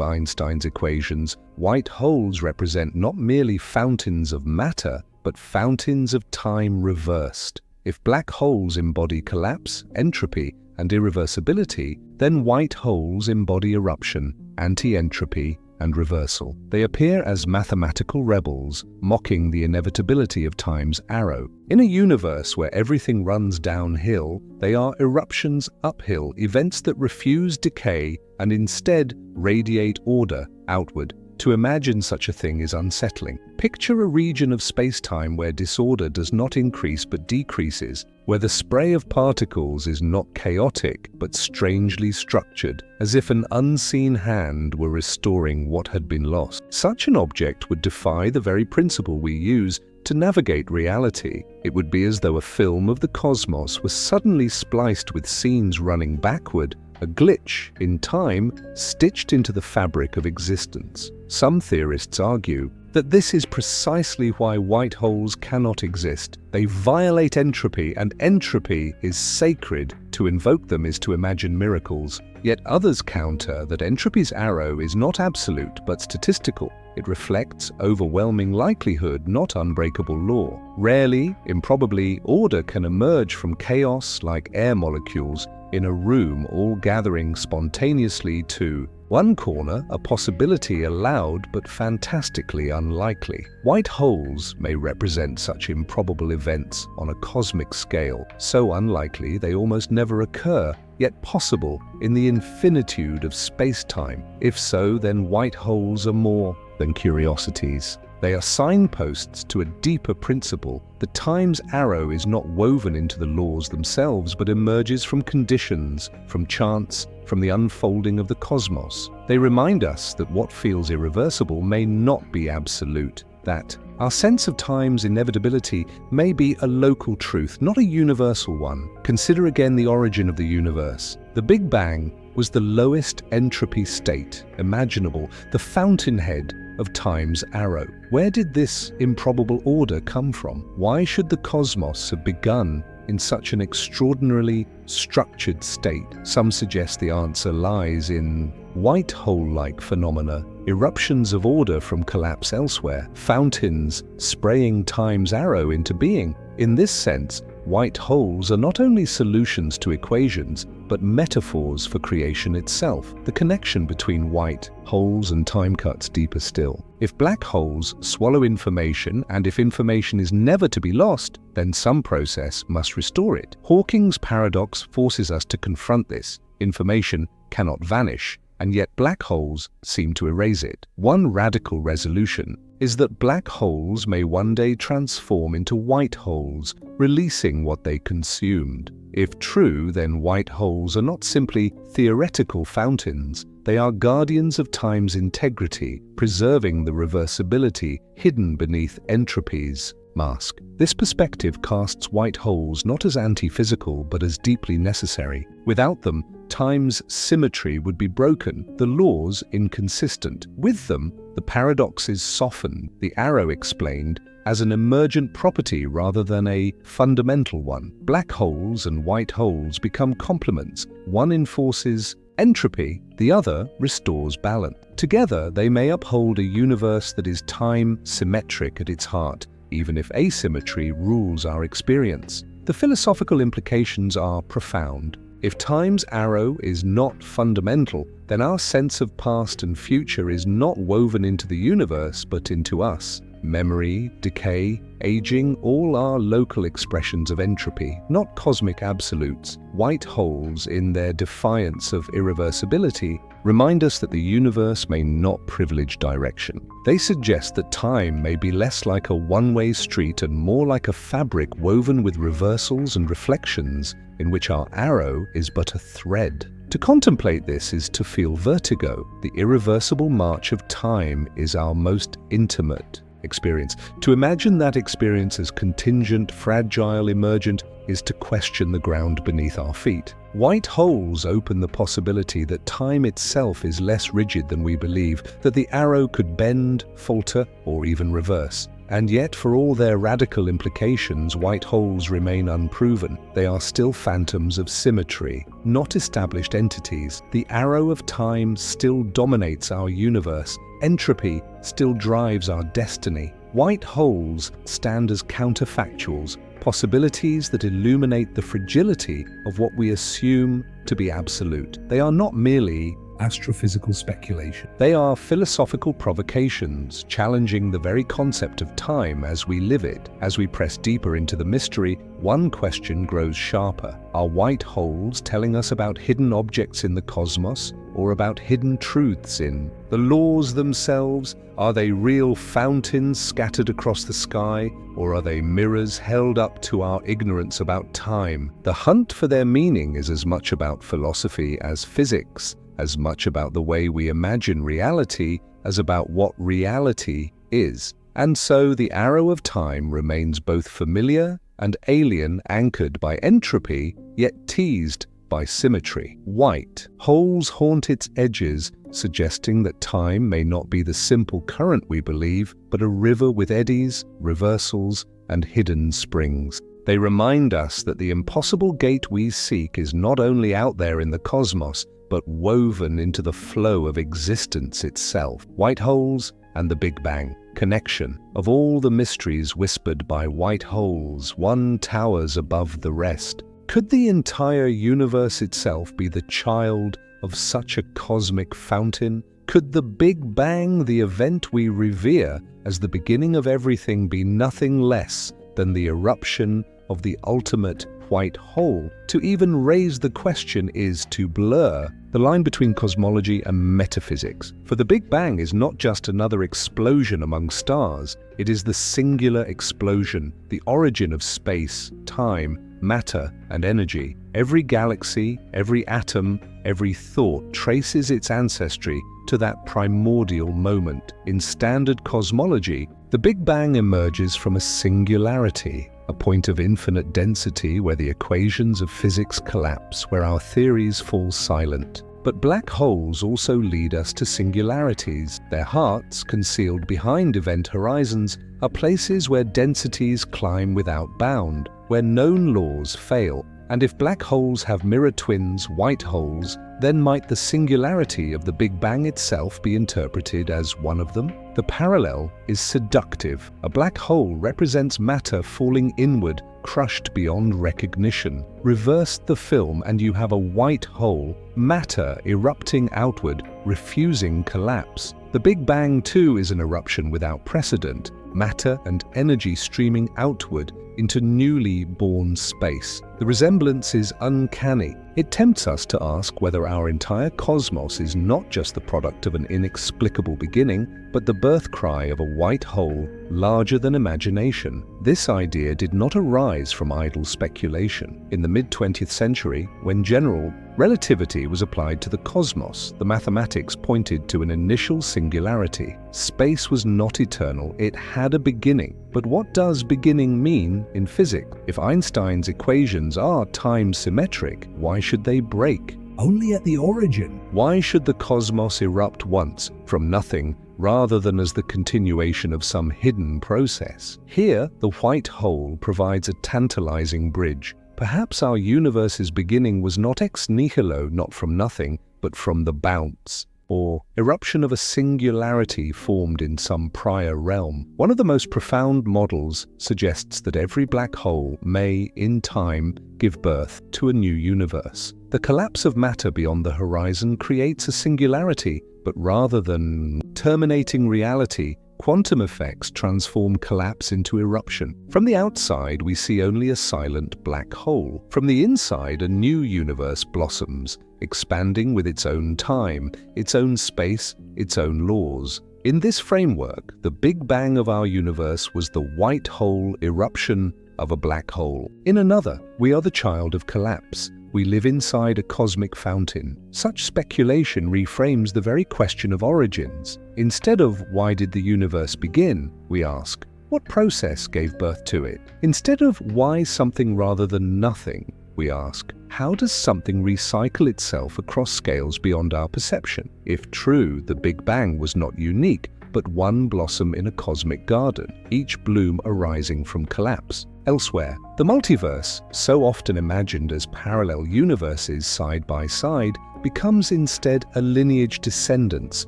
Einstein's equations, white holes represent not merely fountains of matter, but fountains of time reversed. If black holes embody collapse, entropy, and irreversibility, then white holes embody eruption, anti-entropy, and reversal. They appear as mathematical rebels, mocking the inevitability of time's arrow. In a universe where everything runs downhill, they are eruptions uphill, events that refuse decay and instead radiate order outward. To imagine such a thing is unsettling. Picture a region of space-time where disorder does not increase but decreases, where the spray of particles is not chaotic but strangely structured, as if an unseen hand were restoring what had been lost. Such an object would defy the very principle we use to navigate reality. It would be as though a film of the cosmos was suddenly spliced with scenes running backward, a glitch in time stitched into the fabric of existence. Some theorists argue that this is precisely why white holes cannot exist. They violate entropy, and entropy is sacred. To invoke them is to imagine miracles. Yet others counter that entropy's arrow is not absolute but statistical. It reflects overwhelming likelihood, not unbreakable law. Rarely, improbably, order can emerge from chaos like air molecules in a room, all gathering spontaneously to one corner, a possibility allowed but fantastically unlikely. White holes may represent such improbable events on a cosmic scale, so unlikely they almost never occur, yet possible in the infinitude of space-time. If so, then white holes are more than curiosities. They are signposts to a deeper principle. The time's arrow is not woven into the laws themselves, but emerges from conditions, from chance, from the unfolding of the cosmos. They remind us that what feels irreversible may not be absolute, that our sense of time's inevitability may be a local truth, not a universal one. Consider again the origin of the universe. The Big Bang was the lowest entropy state imaginable, the fountainhead of time's arrow. Where did this improbable order come from? Why should the cosmos have begun in such an extraordinarily structured state? Some suggest the answer lies in white hole-like phenomena, eruptions of order from collapse elsewhere, fountains spraying time's arrow into being. In this sense, white holes are not only solutions to equations, but metaphors for creation itself. The connection between white holes and time cuts deeper still. If black holes swallow information, and if information is never to be lost, then some process must restore it. Hawking's paradox forces us to confront this. Information cannot vanish, and yet black holes seem to erase it. One radical resolution is that black holes may one day transform into white holes, releasing what they consumed. If true, then white holes are not simply theoretical fountains. They are guardians of time's integrity, preserving the reversibility hidden beneath entropy's mask. This perspective casts white holes not as anti-physical, but as deeply necessary. Without them, time's symmetry would be broken, the laws inconsistent. With them, the paradox is softened, the arrow explained as an emergent property rather than a fundamental one. Black holes and white holes become complements. One enforces entropy, the other restores balance. Together, they may uphold a universe that is time-symmetric at its heart, even if asymmetry rules our experience. The philosophical implications are profound. If time's arrow is not fundamental, then our sense of past and future is not woven into the universe but into us. memory, decay, aging, all are local expressions of entropy, not cosmic absolutes. White holes, in their defiance of irreversibility, remind us that the universe may not privilege direction. They suggest that time may be less like a one-way street and more like a fabric woven with reversals and reflections, in which our arrow is but a thread. To contemplate this is to feel vertigo. The irreversible march of time is our most intimate experience. To imagine that experience as contingent, fragile, emergent, is to question the ground beneath our feet. White holes open the possibility that time itself is less rigid than we believe, that the arrow could bend, falter, or even reverse. And yet, for all their radical implications, white holes remain unproven. They are still phantoms of symmetry, not established entities. The arrow of time still dominates our universe. Entropy still drives our destiny. White holes stand as counterfactuals, possibilities that illuminate the fragility of what we assume to be absolute. They are not merely astrophysical speculation. They are philosophical provocations, challenging the very concept of time as we live it. As we press deeper into the mystery, one question grows sharper. Are white holes telling us about hidden objects in the cosmos, or about hidden truths in the laws themselves? Are they real fountains scattered across the sky, or are they mirrors held up to our ignorance about time? The hunt for their meaning is as much about philosophy as physics, as much about the way we imagine reality as about what reality is. And so the arrow of time remains both familiar and alien, anchored by entropy, yet teased by symmetry. White holes haunt its edges, suggesting that time may not be the simple current we believe, but a river with eddies, reversals, and hidden springs. They remind us that the impossible gate we seek is not only out there in the cosmos, but woven into the flow of existence itself. White holes and the Big Bang. Connection. Of all the mysteries whispered by white holes, one towers above the rest. Could the entire universe itself be the child of such a cosmic fountain? Could the Big Bang, the event we revere as the beginning of everything, be nothing less than the eruption of the ultimate white hole? To even raise the question is to blur the line between cosmology and metaphysics. For the Big Bang is not just another explosion among stars, it is the singular explosion, the origin of space, time, matter, and energy. Every galaxy, every atom, every thought traces its ancestry to that primordial moment. In standard cosmology, the Big Bang emerges from a singularity, a point of infinite density where the equations of physics collapse, where our theories fall silent. But black holes also lead us to singularities. Their hearts, concealed behind event horizons, are places where densities climb without bound, where known laws fail. And if black holes have mirror twins, white holes, then might the singularity of the Big Bang itself be interpreted as one of them? The parallel is seductive. A black hole represents matter falling inward, crushed beyond recognition. Reverse the film and you have a white hole, matter erupting outward, refusing collapse. The Big Bang too is an eruption without precedent, matter and energy streaming outward into newly born space. The resemblance is uncanny. It tempts us to ask whether our entire cosmos is not just the product of an inexplicable beginning, but the birth cry of a white hole larger than imagination. This idea did not arise from idle speculation. In the mid-20th century, when general relativity was applied to the cosmos, the mathematics pointed to an initial singularity. Space was not eternal, it had a beginning. But what does beginning mean in physics? If Einstein's equations are time-symmetric, why should they break? Only at the origin. Why should the cosmos erupt once, from nothing, rather than as the continuation of some hidden process? Here, the white hole provides a tantalizing bridge. Perhaps our universe's beginning was not ex nihilo, not from nothing, but from the bounce, or eruption of a singularity formed in some prior realm. One of the most profound models suggests that every black hole may, in time, give birth to a new universe. The collapse of matter beyond the horizon creates a singularity, but rather than terminating reality, Quantum effects transform collapse into eruption. From the outside, we see only a silent black hole. From the inside, a new universe blossoms, expanding with its own time, its own space, its own laws. In this framework, the Big Bang of our universe was the white hole eruption of a black hole. In another, we are the child of collapse. We live inside a cosmic fountain. Such speculation reframes the very question of origins. Instead of why did the universe begin, we ask, what process gave birth to it? Instead of why something rather than nothing, we ask, how does something recycle itself across scales beyond our perception? If true, the Big Bang was not unique, but one blossom in a cosmic garden, each bloom arising from collapse. Elsewhere, the multiverse, so often imagined as parallel universes side by side, becomes instead a lineage descendants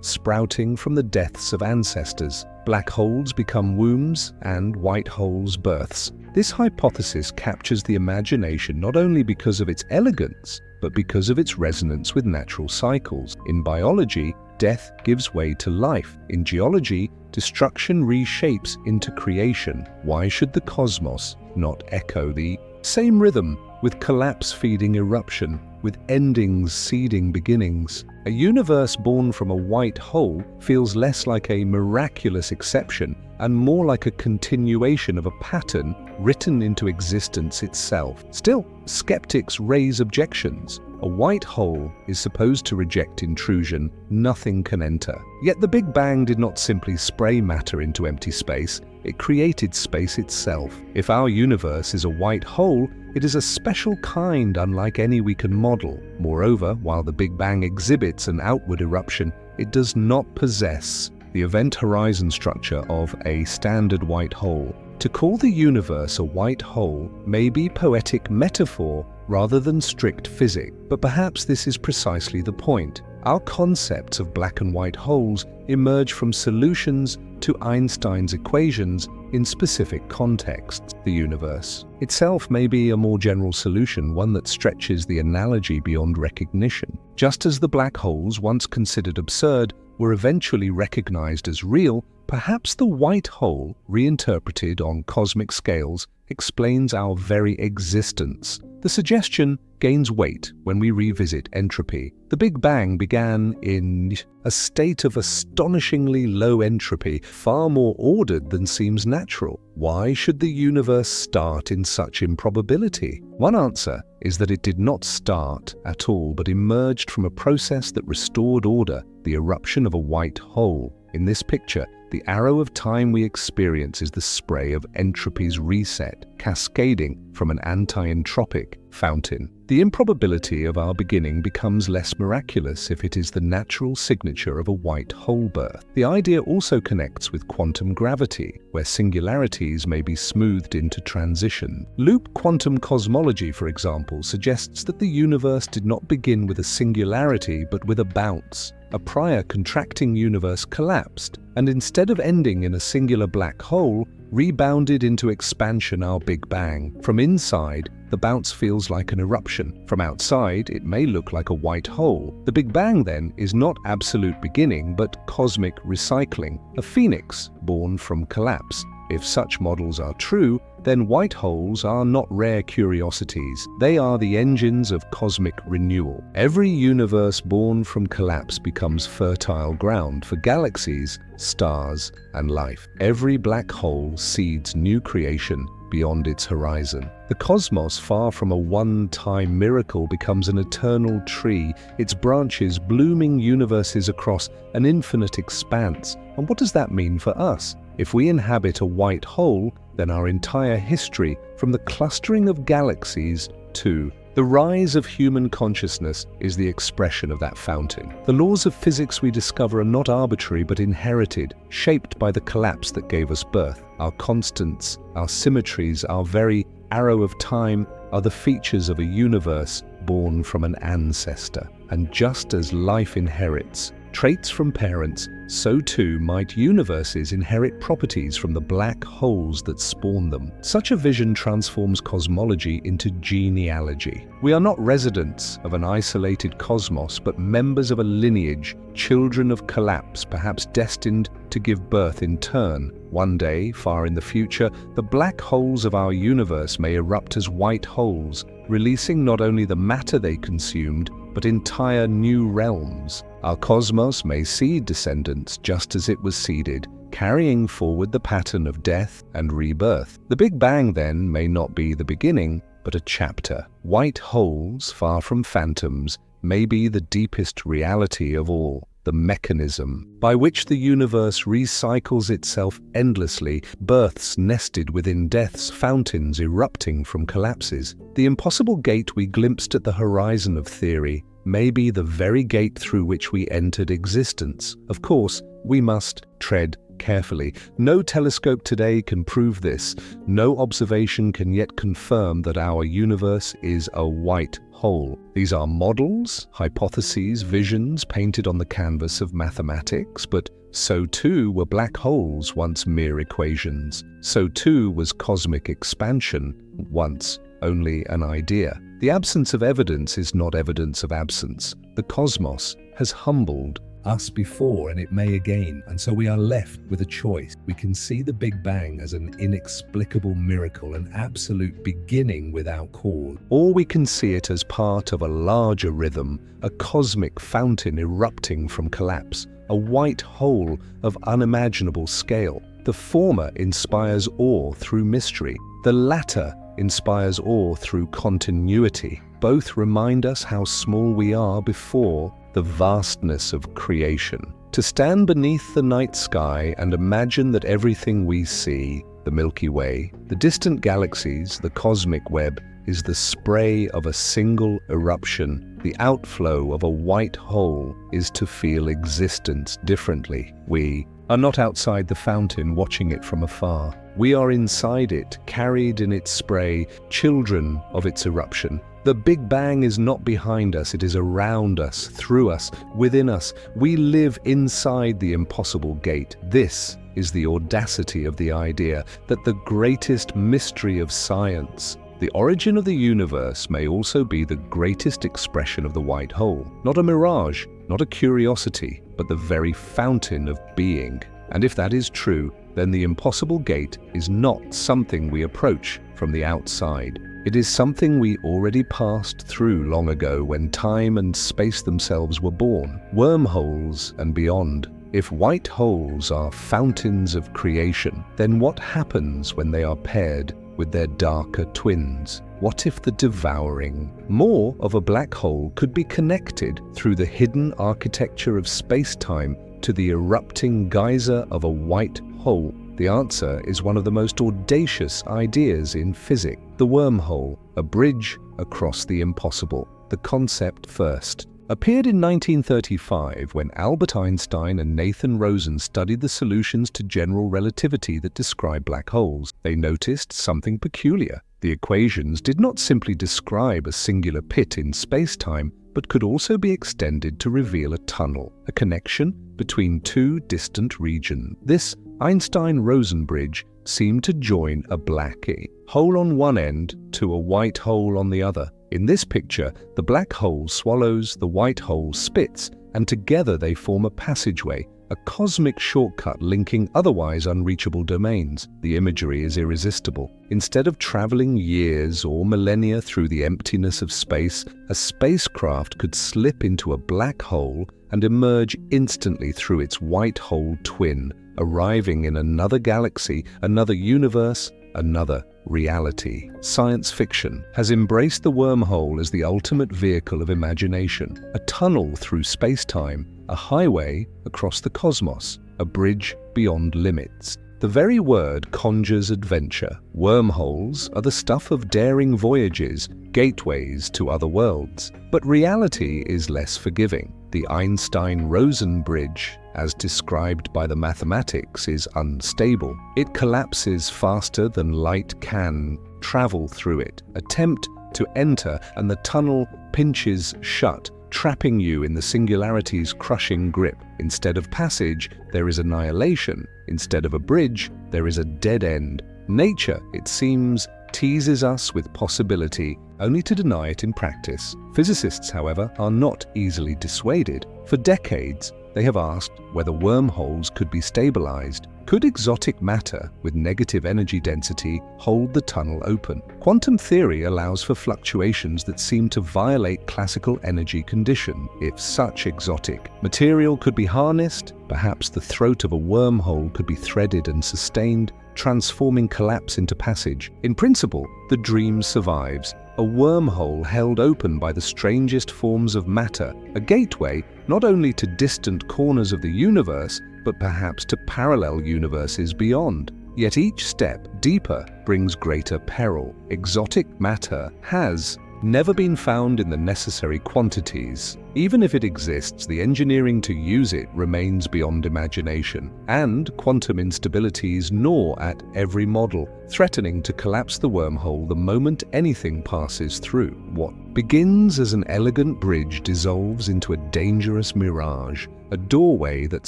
sprouting from the deaths of ancestors. Black holes become wombs and white holes births. This hypothesis captures the imagination not only because of its elegance, but because of its resonance with natural cycles. In biology, death gives way to life. In geology, destruction reshapes into creation. Why should the cosmos not echo the same rhythm, with collapse feeding eruption, with endings seeding beginnings? A universe born from a white hole feels less like a miraculous exception and more like a continuation of a pattern written into existence itself. Still, skeptics raise objections. A white hole is supposed to reject intrusion. Nothing can enter. Yet the Big Bang did not simply spray matter into empty space. It created space itself. If our universe is a white hole, it is a special kind unlike any we can model. Moreover, while the Big Bang exhibits an outward eruption, it does not possess the event horizon structure of a standard white hole. To call the universe a white hole may be poetic metaphor rather than strict physics, but perhaps this is precisely the point. Our concepts of black and white holes emerge from solutions to Einstein's equations in specific contexts. The universe itself may be a more general solution, one that stretches the analogy beyond recognition. Just as the black holes, once considered absurd, were eventually recognized as real, perhaps the white hole, reinterpreted on cosmic scales, explains our very existence. The suggestion gains weight when we revisit entropy. The Big Bang began in a state of astonishingly low entropy, far more ordered than seems natural. Why should the universe start in such improbability? One answer is that it did not start at all, but emerged from a process that restored order, the eruption of a white hole. In this picture, the arrow of time we experience is the spray of entropy's reset, cascading from an anti-entropic fountain. The improbability of our beginning becomes less miraculous if it is the natural signature of a white hole birth. The idea also connects with quantum gravity, where singularities may be smoothed into transition. Loop quantum cosmology, for example, suggests that the universe did not begin with a singularity but with a bounce. A prior contracting universe collapsed, and instead of ending in a singular black hole, rebounded into expansion our Big Bang. From inside, the bounce feels like an eruption. From outside, it may look like a white hole. The Big Bang, then, is not absolute beginning, but cosmic recycling, a phoenix born from collapse. If such models are true, then white holes are not rare curiosities. They are the engines of cosmic renewal. Every universe born from collapse becomes fertile ground for galaxies, stars, and life. Every black hole seeds new creation beyond its horizon. The cosmos, far from a one-time miracle, becomes an eternal tree, its branches blooming universes across an infinite expanse. And what does that mean for us? If we inhabit a white hole, then our entire history, from the clustering of galaxies to the rise of human consciousness, is the expression of that fountain. The laws of physics we discover are not arbitrary but inherited, shaped by the collapse that gave us birth. Our constants, our symmetries, our very arrow of time are the features of a universe born from an ancestor. And just as life inherits traits from parents, so too might universes inherit properties from the black holes that spawn them. Such a vision transforms cosmology into genealogy. We are not residents of an isolated cosmos, but members of a lineage, children of collapse, perhaps destined to to give birth in turn. One day, far in the future, the black holes of our universe may erupt as white holes, releasing not only the matter they consumed, but entire new realms. Our cosmos may seed descendants just as it was seeded, carrying forward the pattern of death and rebirth. The Big Bang, then, may not be the beginning, but a chapter. White holes, far from phantoms, may be the deepest reality of all, the mechanism by which the universe recycles itself endlessly, births nested within deaths, fountains erupting from collapses. The impossible gate we glimpsed at the horizon of theory may be the very gate through which we entered existence. Of course, we must tread carefully. No telescope today can prove this. No observation can yet confirm that our universe is a white hole. These are models, hypotheses, visions painted on the canvas of mathematics, but so too were black holes once mere equations. So too was cosmic expansion once only an idea. The absence of evidence is not evidence of absence. The cosmos has humbled us before, and it may again, and so we are left with a choice. We can see the Big Bang as an inexplicable miracle, an absolute beginning without cause, or we can see it as part of a larger rhythm, a cosmic fountain erupting from collapse, a white hole of unimaginable scale. The former inspires awe through mystery. The latter inspires awe through continuity. Both remind us how small we are before the vastness of creation. To stand beneath the night sky and imagine that everything we see, the Milky Way, the distant galaxies, the cosmic web, is the spray of a single eruption, the outflow of a white hole, is to feel existence differently. We are not outside the fountain watching it from afar. We are inside it, carried in its spray, children of its eruption. The Big Bang is not behind us, it is around us, through us, within us. We live inside the impossible gate. This is the audacity of the idea that the greatest mystery of science, the origin of the universe, may also be the greatest expression of the white hole. Not a mirage, not a curiosity, but the very fountain of being. And if that is true, then the impossible gate is not something we approach from the outside. It is something we already passed through long ago when time and space themselves were born, wormholes and beyond. If white holes are fountains of creation, then what happens when they are paired with their darker twins? What if the devouring more of a black hole could be connected through the hidden architecture of space-time to the erupting geyser of a white hole? The answer is one of the most audacious ideas in physics. The wormhole, a bridge across the impossible. The concept first appeared in 1935 when Albert Einstein and Nathan Rosen studied the solutions to general relativity that describe black holes. They noticed something peculiar. The equations did not simply describe a singular pit in space-time, but could also be extended to reveal a tunnel, a connection between two distant regions. This Einstein-Rosen bridge seemed to join a black hole on one end to a white hole on the other. In this picture, the black hole swallows, the white hole spits, and together they form a passageway, a cosmic shortcut linking otherwise unreachable domains. The imagery is irresistible. Instead of traveling years or millennia through the emptiness of space, a spacecraft could slip into a black hole and emerge instantly through its white hole twin, arriving in another galaxy, another universe, another reality. Science fiction has embraced the wormhole as the ultimate vehicle of imagination, a tunnel through space-time, a highway across the cosmos, a bridge beyond limits. The very word conjures adventure. Wormholes are the stuff of daring voyages, gateways to other worlds. But reality is less forgiving. The Einstein-Rosen bridge, as described by the mathematics, is unstable. It collapses faster than light can travel through it. Attempt to enter and the tunnel pinches shut, trapping you in the singularity's crushing grip. Instead of passage, there is annihilation. Instead of a bridge, there is a dead end. Nature, it seems, teases us with possibility, only to deny it in practice. Physicists, however, are not easily dissuaded. For decades, They have asked whether wormholes could be stabilized. Could exotic matter with negative energy density hold the tunnel open? Quantum theory allows for fluctuations that seem to violate classical energy condition. If such exotic material could be harnessed, perhaps the throat of a wormhole could be threaded and sustained, transforming collapse into passage. In principle, the dream survives. A wormhole held open by the strangest forms of matter, a gateway not only to distant corners of the universe, but perhaps to parallel universes beyond. Yet each step deeper brings greater peril. Exotic matter has never been found in the necessary quantities. Even if it exists, the engineering to use it remains beyond imagination, and quantum instabilities gnaw at every model, threatening to collapse the wormhole the moment anything passes through. What begins as an elegant bridge dissolves into a dangerous mirage, a doorway that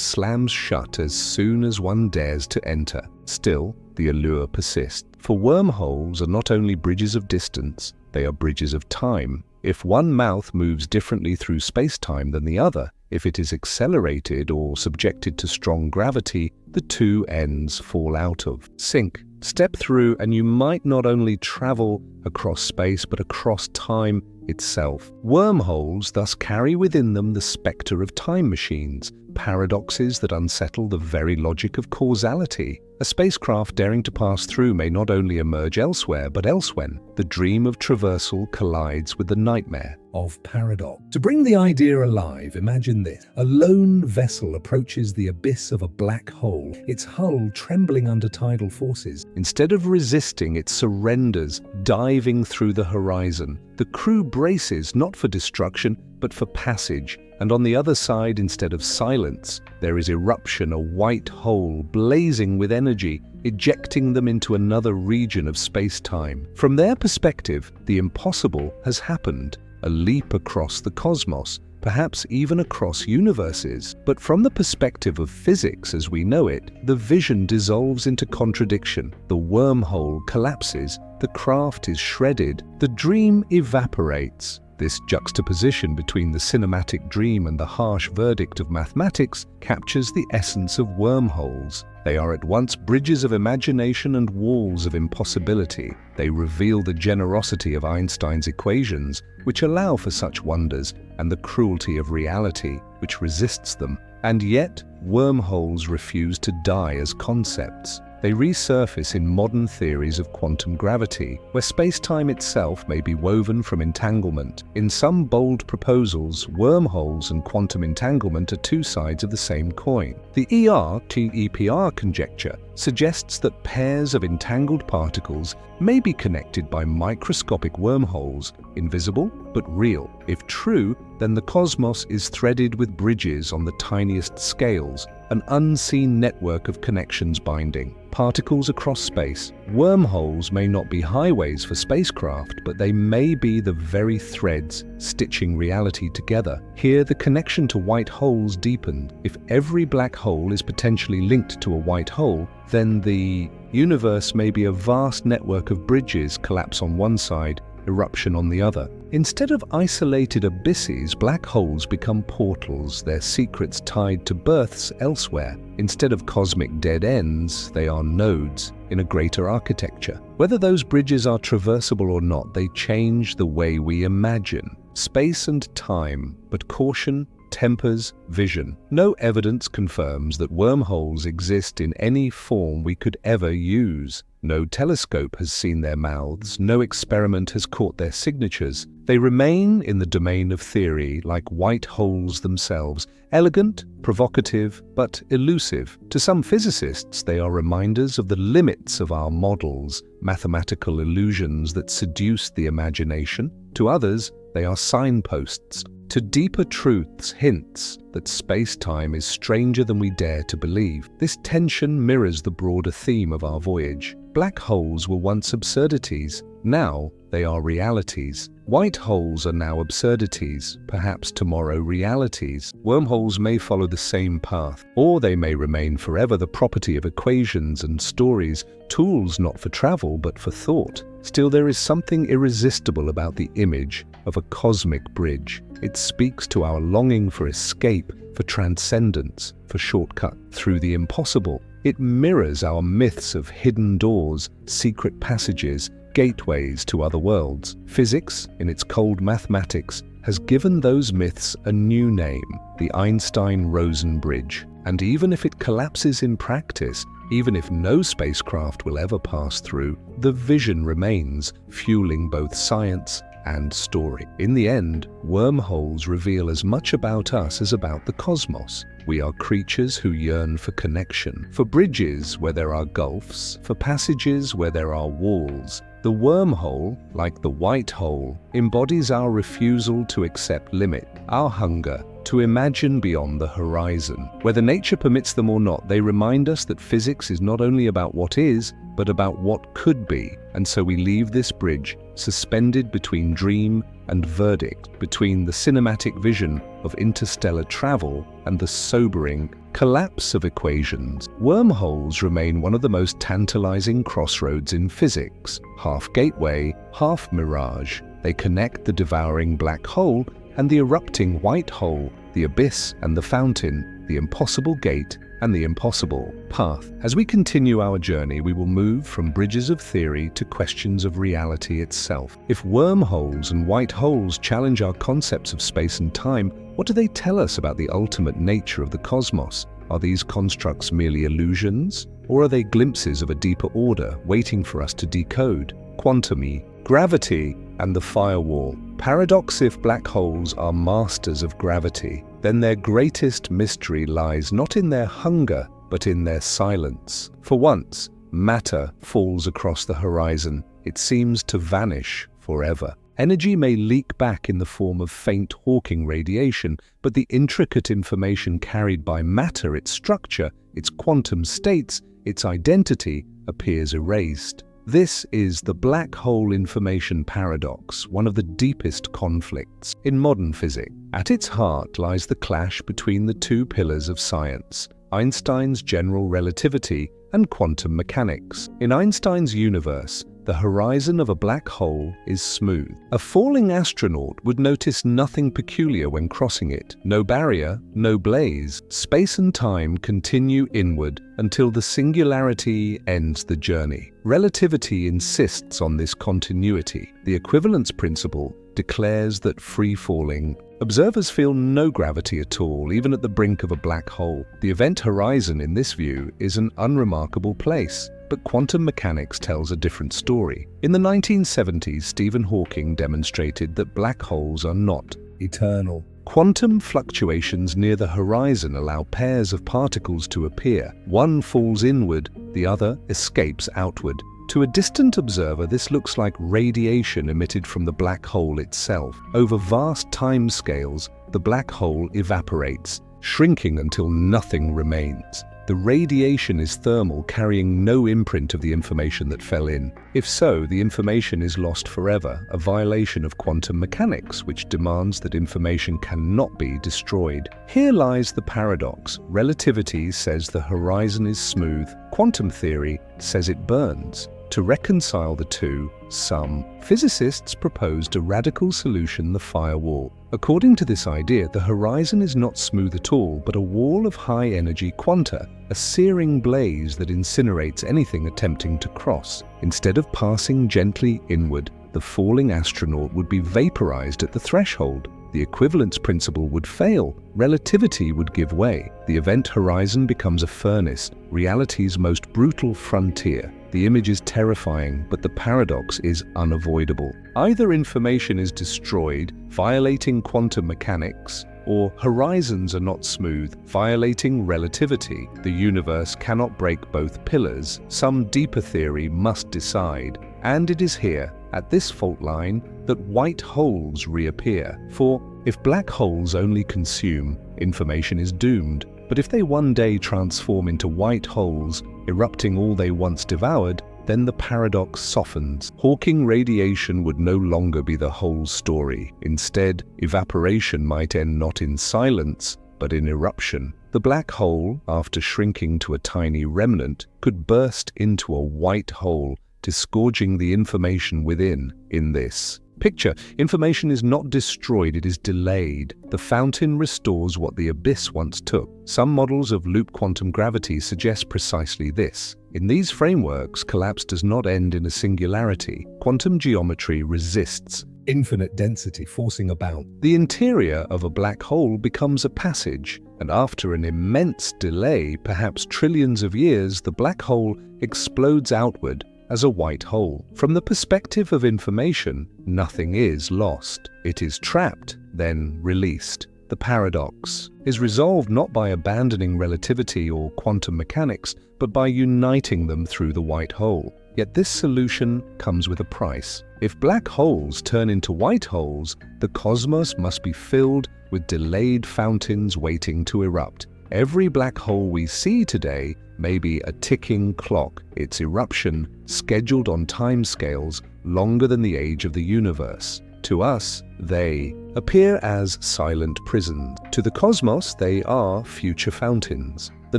slams shut as soon as one dares to enter. Still, the allure persists, for wormholes are not only bridges of distance, they are bridges of time. If one mouth moves differently through space-time than the other, if it is accelerated or subjected to strong gravity, the two ends fall out of sync. Step through and you might not only travel across space but across time itself. Wormholes thus carry within them the spectre of time machines, paradoxes that unsettle the very logic of causality. A spacecraft daring to pass through may not only emerge elsewhere, but elsewhere. The dream of traversal collides with the nightmare of paradox. To bring the idea alive, imagine this. A lone vessel approaches the abyss of a black hole, its hull trembling under tidal forces. Instead of resisting, it surrenders, diving through the horizon. The crew braces not for destruction, but for passage. And on the other side, instead of silence, there is eruption, a white hole blazing with energy, ejecting them into another region of space-time. From their perspective, the impossible has happened, a leap across the cosmos, perhaps even across universes. But from the perspective of physics as we know it, the vision dissolves into contradiction. The wormhole collapses, the craft is shredded, the dream evaporates. This juxtaposition between the cinematic dream and the harsh verdict of mathematics captures the essence of wormholes. They are at once bridges of imagination and walls of impossibility. They reveal the generosity of Einstein's equations, which allow for such wonders, and the cruelty of reality, which resists them. And yet, wormholes refuse to die as concepts. They resurface in modern theories of quantum gravity, where space-time itself may be woven from entanglement. In some bold proposals, wormholes and quantum entanglement are two sides of the same coin. The ER-to-EPR conjecture suggests that pairs of entangled particles may be connected by microscopic wormholes, invisible but real. If true, then the cosmos is threaded with bridges on the tiniest scales, an unseen network of connections binding particles across space. Wormholes may not be highways for spacecraft, but they may be the very threads stitching reality together. Here, the connection to white holes deepened. If every black hole is potentially linked to a white hole, then the universe may be a vast network of bridges, collapse on one side, eruption on the other. Instead of isolated abysses, black holes become portals, their secrets tied to births elsewhere. Instead of cosmic dead ends, they are nodes in a greater architecture. Whether those bridges are traversable or not, they change the way we imagine space and time, but caution tempers vision. No evidence confirms that wormholes exist in any form we could ever use. No telescope has seen their mouths, no experiment has caught their signatures. They remain in the domain of theory, like white holes themselves, elegant, provocative, but elusive. To some physicists, they are reminders of the limits of our models, mathematical illusions that seduce the imagination. To others, they are signposts to deeper truths, hints that space-time is stranger than we dare to believe. This tension mirrors the broader theme of our voyage. Black holes were once absurdities, now they are realities. White holes are now absurdities, perhaps tomorrow realities. Wormholes may follow the same path, or they may remain forever the property of equations and stories, tools not for travel but for thought. Still, there is something irresistible about the image of a cosmic bridge. It speaks to our longing for escape, for transcendence, for shortcut through the impossible. It mirrors our myths of hidden doors, secret passages, gateways to other worlds. Physics, in its cold mathematics, has given those myths a new name, the Einstein-Rosen bridge. And even if it collapses in practice, even if no spacecraft will ever pass through, the vision remains, fueling both science and story. In the end, wormholes reveal as much about us as about the cosmos. We are creatures who yearn for connection, for bridges where there are gulfs, for passages where there are walls. The wormhole, like the white hole, embodies our refusal to accept limit, our hunger to imagine beyond the horizon. Whether nature permits them or not, they remind us that physics is not only about what is, but about what could be. And so we leave this bridge suspended between dream and verdict, between the cinematic vision of interstellar travel and the sobering collapse of equations. Wormholes remain one of the most tantalizing crossroads in physics. Half gateway, half mirage. They connect the devouring black hole and the erupting white hole, the abyss and the fountain, the impossible gate and the impossible path. As we continue our journey, we will move from bridges of theory to questions of reality itself. If wormholes and white holes challenge our concepts of space and time, what do they tell us about the ultimate nature of the cosmos? Are these constructs merely illusions, or are they glimpses of a deeper order waiting for us to decode? Quantum, gravity, and the firewall. Paradox: if black holes are masters of gravity, then their greatest mystery lies not in their hunger, but in their silence. For once, matter falls across the horizon. It seems to vanish forever. Energy may leak back in the form of faint Hawking radiation, but the intricate information carried by matter, its structure, its quantum states, its identity, appears erased. This is the black hole information paradox, one of the deepest conflicts in modern physics. At its heart lies the clash between the two pillars of science, Einstein's general relativity and quantum mechanics. In Einstein's universe, the horizon of a black hole is smooth. A falling astronaut would notice nothing peculiar when crossing it. No barrier, no blaze. Space and time continue inward until the singularity ends the journey. Relativity insists on this continuity. The equivalence principle declares that free-falling observers feel no gravity at all, even at the brink of a black hole. The event horizon in this view is an unremarkable place. But quantum mechanics tells a different story. In the 1970s, Stephen Hawking demonstrated that black holes are not eternal. Quantum fluctuations near the horizon allow pairs of particles to appear. One falls inward, the other escapes outward. To a distant observer, this looks like radiation emitted from the black hole itself. Over vast timescales, the black hole evaporates, shrinking until nothing remains. The radiation is thermal, carrying no imprint of the information that fell in. If so, the information is lost forever, a violation of quantum mechanics, which demands that information cannot be destroyed. Here lies the paradox. Relativity says the horizon is smooth. Quantum theory says it burns. To reconcile the two, some physicists proposed a radical solution: the firewall. According to this idea, the horizon is not smooth at all, but a wall of high-energy quanta, a searing blaze that incinerates anything attempting to cross. Instead of passing gently inward, the falling astronaut would be vaporized at the threshold. The equivalence principle would fail. Relativity would give way. The event horizon becomes a furnace, reality's most brutal frontier. The image is terrifying, but the paradox is unavoidable. Either information is destroyed, violating quantum mechanics, or horizons are not smooth, violating relativity. The universe cannot break both pillars. Some deeper theory must decide. And it is here, at this fault line, that white holes reappear. For if black holes only consume, information is doomed. But if they one day transform into white holes, erupting all they once devoured, then the paradox softens. Hawking radiation would no longer be the whole story. Instead, evaporation might end not in silence, but in eruption. The black hole, after shrinking to a tiny remnant, could burst into a white hole, disgorging the information within. In this, Picture, information is not destroyed, it is delayed. The fountain restores what the abyss once took. Some models of loop quantum gravity suggest precisely this. In these frameworks, collapse does not end in a singularity. Quantum geometry resists infinite density forcing a bound. The interior of a black hole becomes a passage, and after an immense delay, perhaps trillions of years, the black hole explodes outward as a white hole. From the perspective of information, nothing is lost. It is trapped, then released. The paradox is resolved not by abandoning relativity or quantum mechanics, but by uniting them through the white hole. Yet this solution comes with a price. If black holes turn into white holes, the cosmos must be filled with delayed fountains waiting to erupt. Every black hole we see today may be a ticking clock, its eruption scheduled on timescales longer than the age of the universe. To us, they appear as silent prisons. To the cosmos, they are future fountains. The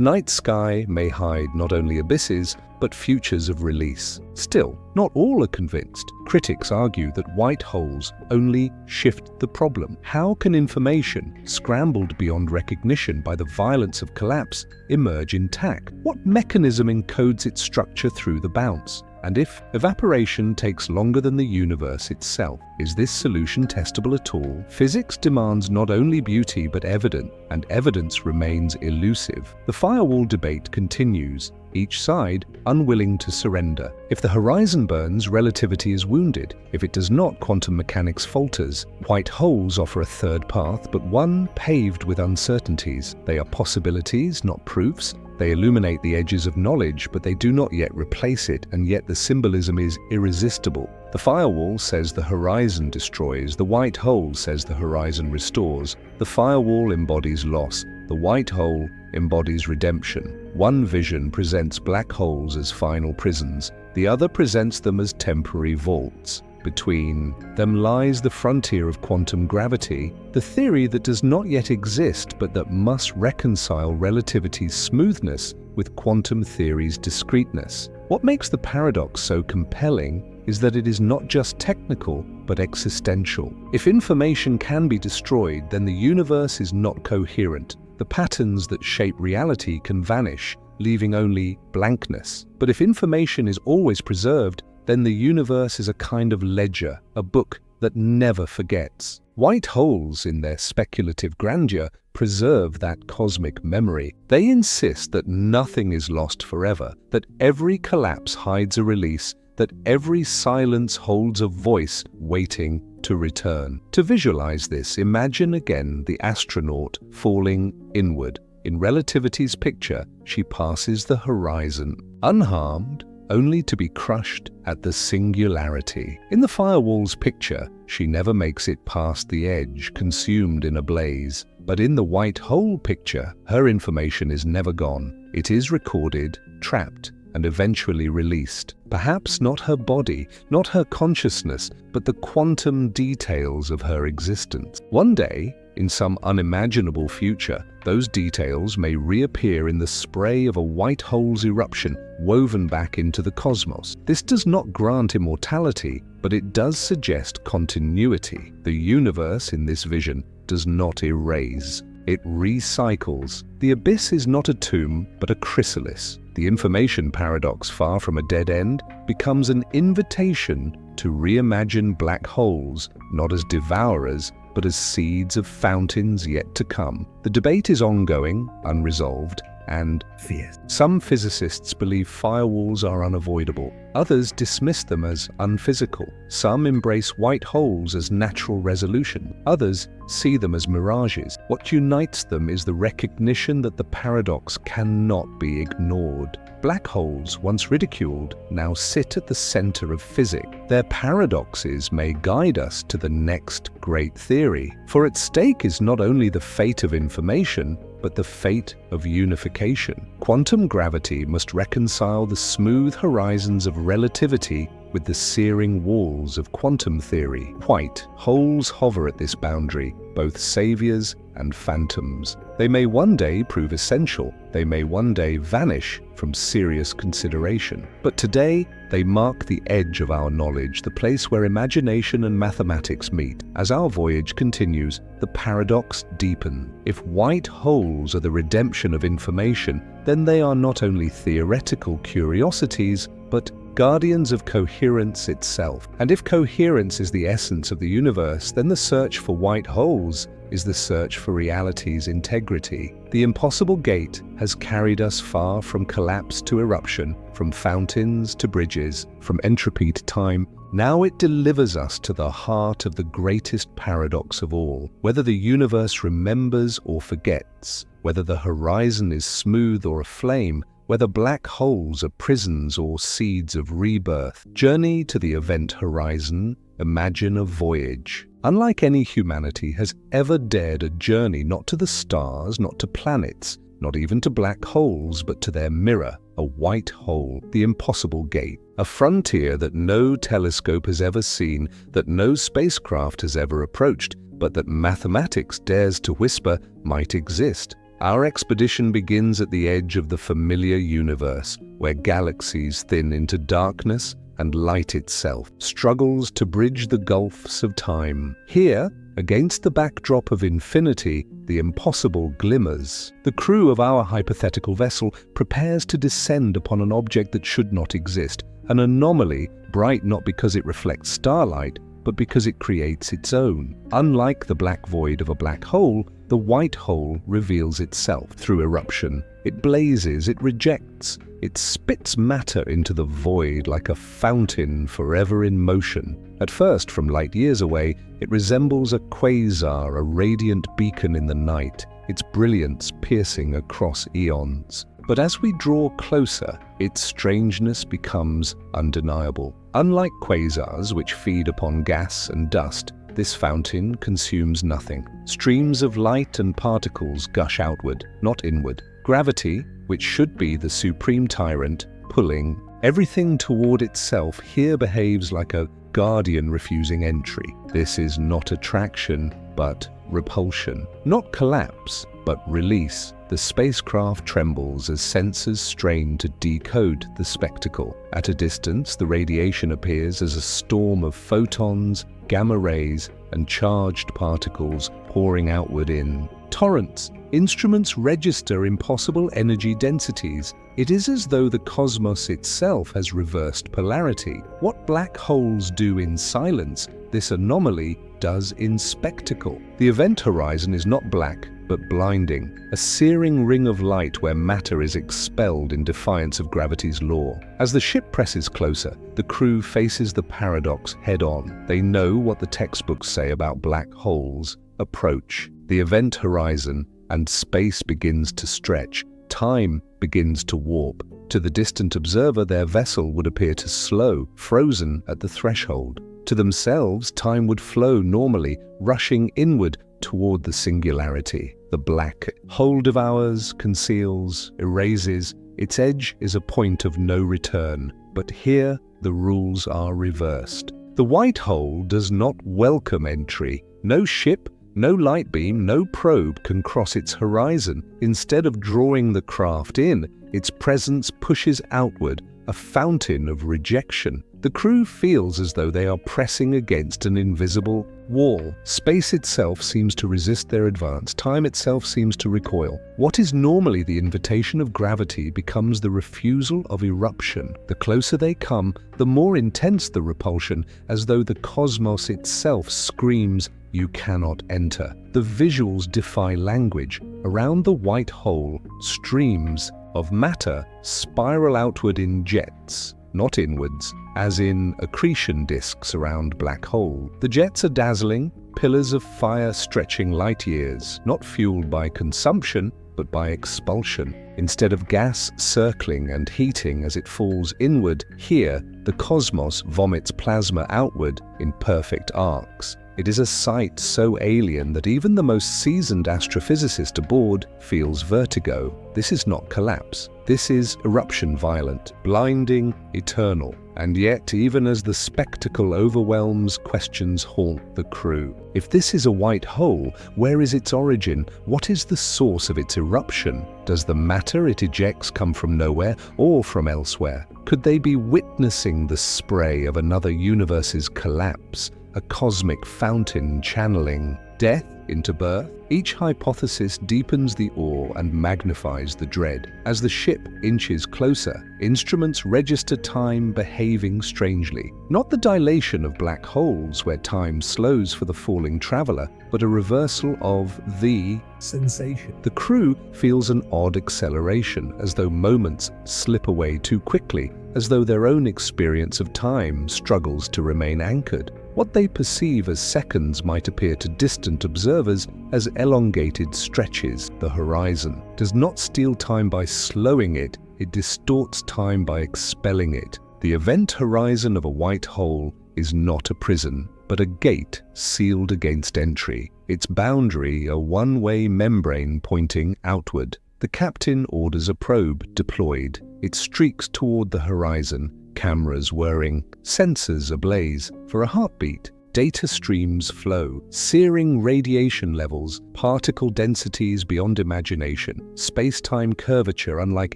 night sky may hide not only abysses, but futures of release. Still, not all are convinced. Critics argue that white holes only shift the problem. How can information, scrambled beyond recognition by the violence of collapse, emerge intact? What mechanism encodes its structure through the bounce? And if evaporation takes longer than the universe itself, is this solution testable at all? Physics demands not only beauty but evidence, and evidence remains elusive. The firewall debate continues, each side unwilling to surrender. If the horizon burns, relativity is wounded. If it does not, quantum mechanics falters. White holes offer a third path, but one paved with uncertainties. They are possibilities, not proofs. They illuminate the edges of knowledge, but they do not yet replace it, and yet the symbolism is irresistible. The firewall says the horizon destroys, the white hole says the horizon restores. The firewall embodies loss, the white hole embodies redemption. One vision presents black holes as final prisons, the other presents them as temporary vaults. Between them lies the frontier of quantum gravity, the theory that does not yet exist but that must reconcile relativity's smoothness with quantum theory's discreteness. What makes the paradox so compelling is that it is not just technical but existential. If information can be destroyed, then the universe is not coherent. The patterns that shape reality can vanish, leaving only blankness. But if information is always preserved, then the universe is a kind of ledger, a book that never forgets. White holes, in their speculative grandeur, preserve that cosmic memory. They insist that nothing is lost forever, that every collapse hides a release, that every silence holds a voice waiting to return. To visualize this, imagine again the astronaut falling inward. In relativity's picture, she passes the horizon, unharmed, only to be crushed at the singularity. In the firewall's picture, she never makes it past the edge, consumed in a blaze. But in the white hole picture, her information is never gone. It is recorded, trapped, and eventually released. Perhaps not her body, not her consciousness, but the quantum details of her existence. One day, in some unimaginable future, those details may reappear in the spray of a white hole's eruption, woven back into the cosmos. This does not grant immortality, but it does suggest continuity. The universe in this vision does not erase. It recycles. The abyss is not a tomb, but a chrysalis. The information paradox, far from a dead end, becomes an invitation to reimagine black holes, not as devourers, but as seeds of fountains yet to come. The debate is ongoing, unresolved, and fierce. Some physicists believe firewalls are unavoidable. Others dismiss them as unphysical. Some embrace white holes as natural resolution. Others see them as mirages. What unites them is the recognition that the paradox cannot be ignored. Black holes, once ridiculed, now sit at the center of physics. Their paradoxes may guide us to the next great theory. For at stake is not only the fate of information, but the fate of unification. Quantum gravity must reconcile the smooth horizons of relativity with the searing walls of quantum theory. White holes hover at this boundary, both saviors and phantoms. They may one day prove essential. They may one day vanish from serious consideration. But today, they mark the edge of our knowledge, the place where imagination and mathematics meet. As our voyage continues, the paradox deepens. If white holes are the redemption of information, then they are not only theoretical curiosities, but guardians of coherence itself. And if coherence is the essence of the universe, then the search for white holes is the search for reality's integrity. The impossible gate has carried us far from collapse to eruption, from fountains to bridges, from entropy to time. Now it delivers us to the heart of the greatest paradox of all. Whether the universe remembers or forgets, whether the horizon is smooth or aflame, whether black holes are prisons or seeds of rebirth, journey to the event horizon, imagine a voyage. Unlike any humanity has ever dared a journey not to the stars, not to planets, not even to black holes, but to their mirror, a white hole, the impossible gate, a frontier that no telescope has ever seen, that no spacecraft has ever approached, but that mathematics dares to whisper might exist. Our expedition begins at the edge of the familiar universe, where galaxies thin into darkness and light itself struggles to bridge the gulfs of time. Here, against the backdrop of infinity, the impossible glimmers. The crew of our hypothetical vessel prepares to descend upon an object that should not exist, an anomaly, bright not because it reflects starlight, but because it creates its own. Unlike the black void of a black hole, the white hole reveals itself through eruption. It blazes, it rejects, it spits matter into the void like a fountain forever in motion. At first, from light years away, it resembles a quasar, a radiant beacon in the night, its brilliance piercing across eons. But as we draw closer, its strangeness becomes undeniable. Unlike quasars, which feed upon gas and dust, this fountain consumes nothing. Streams of light and particles gush outward, not inward. Gravity, which should be the supreme tyrant, pulling everything toward itself, here behaves like a guardian refusing entry. This is not attraction, but repulsion. Not collapse, but release. The spacecraft trembles as sensors strain to decode the spectacle. At a distance, the radiation appears as a storm of photons, gamma rays, and charged particles pouring outward in torrents. Instruments register impossible energy densities. It is as though the cosmos itself has reversed polarity. What black holes do in silence, this anomaly does in spectacle. The event horizon is not black, but blinding, a searing ring of light where matter is expelled in defiance of gravity's law. As the ship presses closer, the crew faces the paradox head-on. They know what the textbooks say about black holes. Approach the event horizon, and space begins to stretch. Time begins to warp. To the distant observer, their vessel would appear to slow, frozen at the threshold. To themselves, time would flow normally, rushing inward toward the singularity. The black hole devours, conceals, erases. Its edge is a point of no return. But here, the rules are reversed. The white hole does not welcome entry. No ship, no light beam, no probe can cross its horizon. Instead of drawing the craft in, its presence pushes outward, a fountain of rejection. The crew feels as though they are pressing against an invisible wall. Space itself seems to resist their advance. Time itself seems to recoil. What is normally the invitation of gravity becomes the refusal of eruption. The closer they come, the more intense the repulsion, as though the cosmos itself screams, "You cannot enter." The visuals defy language. Around the white hole, streams of matter spiral outward in jets, not inwards, as in accretion disks around black hole. The jets are dazzling, pillars of fire stretching light years, not fueled by consumption, but by expulsion. Instead of gas circling and heating as it falls inward, here the cosmos vomits plasma outward in perfect arcs. It is a sight so alien that even the most seasoned astrophysicist aboard feels vertigo. This is not collapse. This is eruption violent, blinding, eternal. And yet, even as the spectacle overwhelms, questions haunt the crew. If this is a white hole, where is its origin? What is the source of its eruption? Does the matter it ejects come from nowhere or from elsewhere? Could they be witnessing the spray of another universe's collapse? A cosmic fountain channeling death into birth? Each hypothesis deepens the awe and magnifies the dread. As the ship inches closer, instruments register time behaving strangely. Not the dilation of black holes where time slows for the falling traveler, but a reversal of the sensation. The crew feels an odd acceleration, as though moments slip away too quickly, as though their own experience of time struggles to remain anchored. What they perceive as seconds might appear to distant observers as elongated stretches. The horizon does not steal time by slowing it, it distorts time by expelling it. The event horizon of a white hole is not a prison, but a gate sealed against entry. Its boundary a one-way membrane pointing outward. The captain orders a probe deployed. It streaks toward the horizon, cameras whirring, sensors ablaze. For a heartbeat, data streams flow, searing radiation levels, particle densities beyond imagination, space-time curvature unlike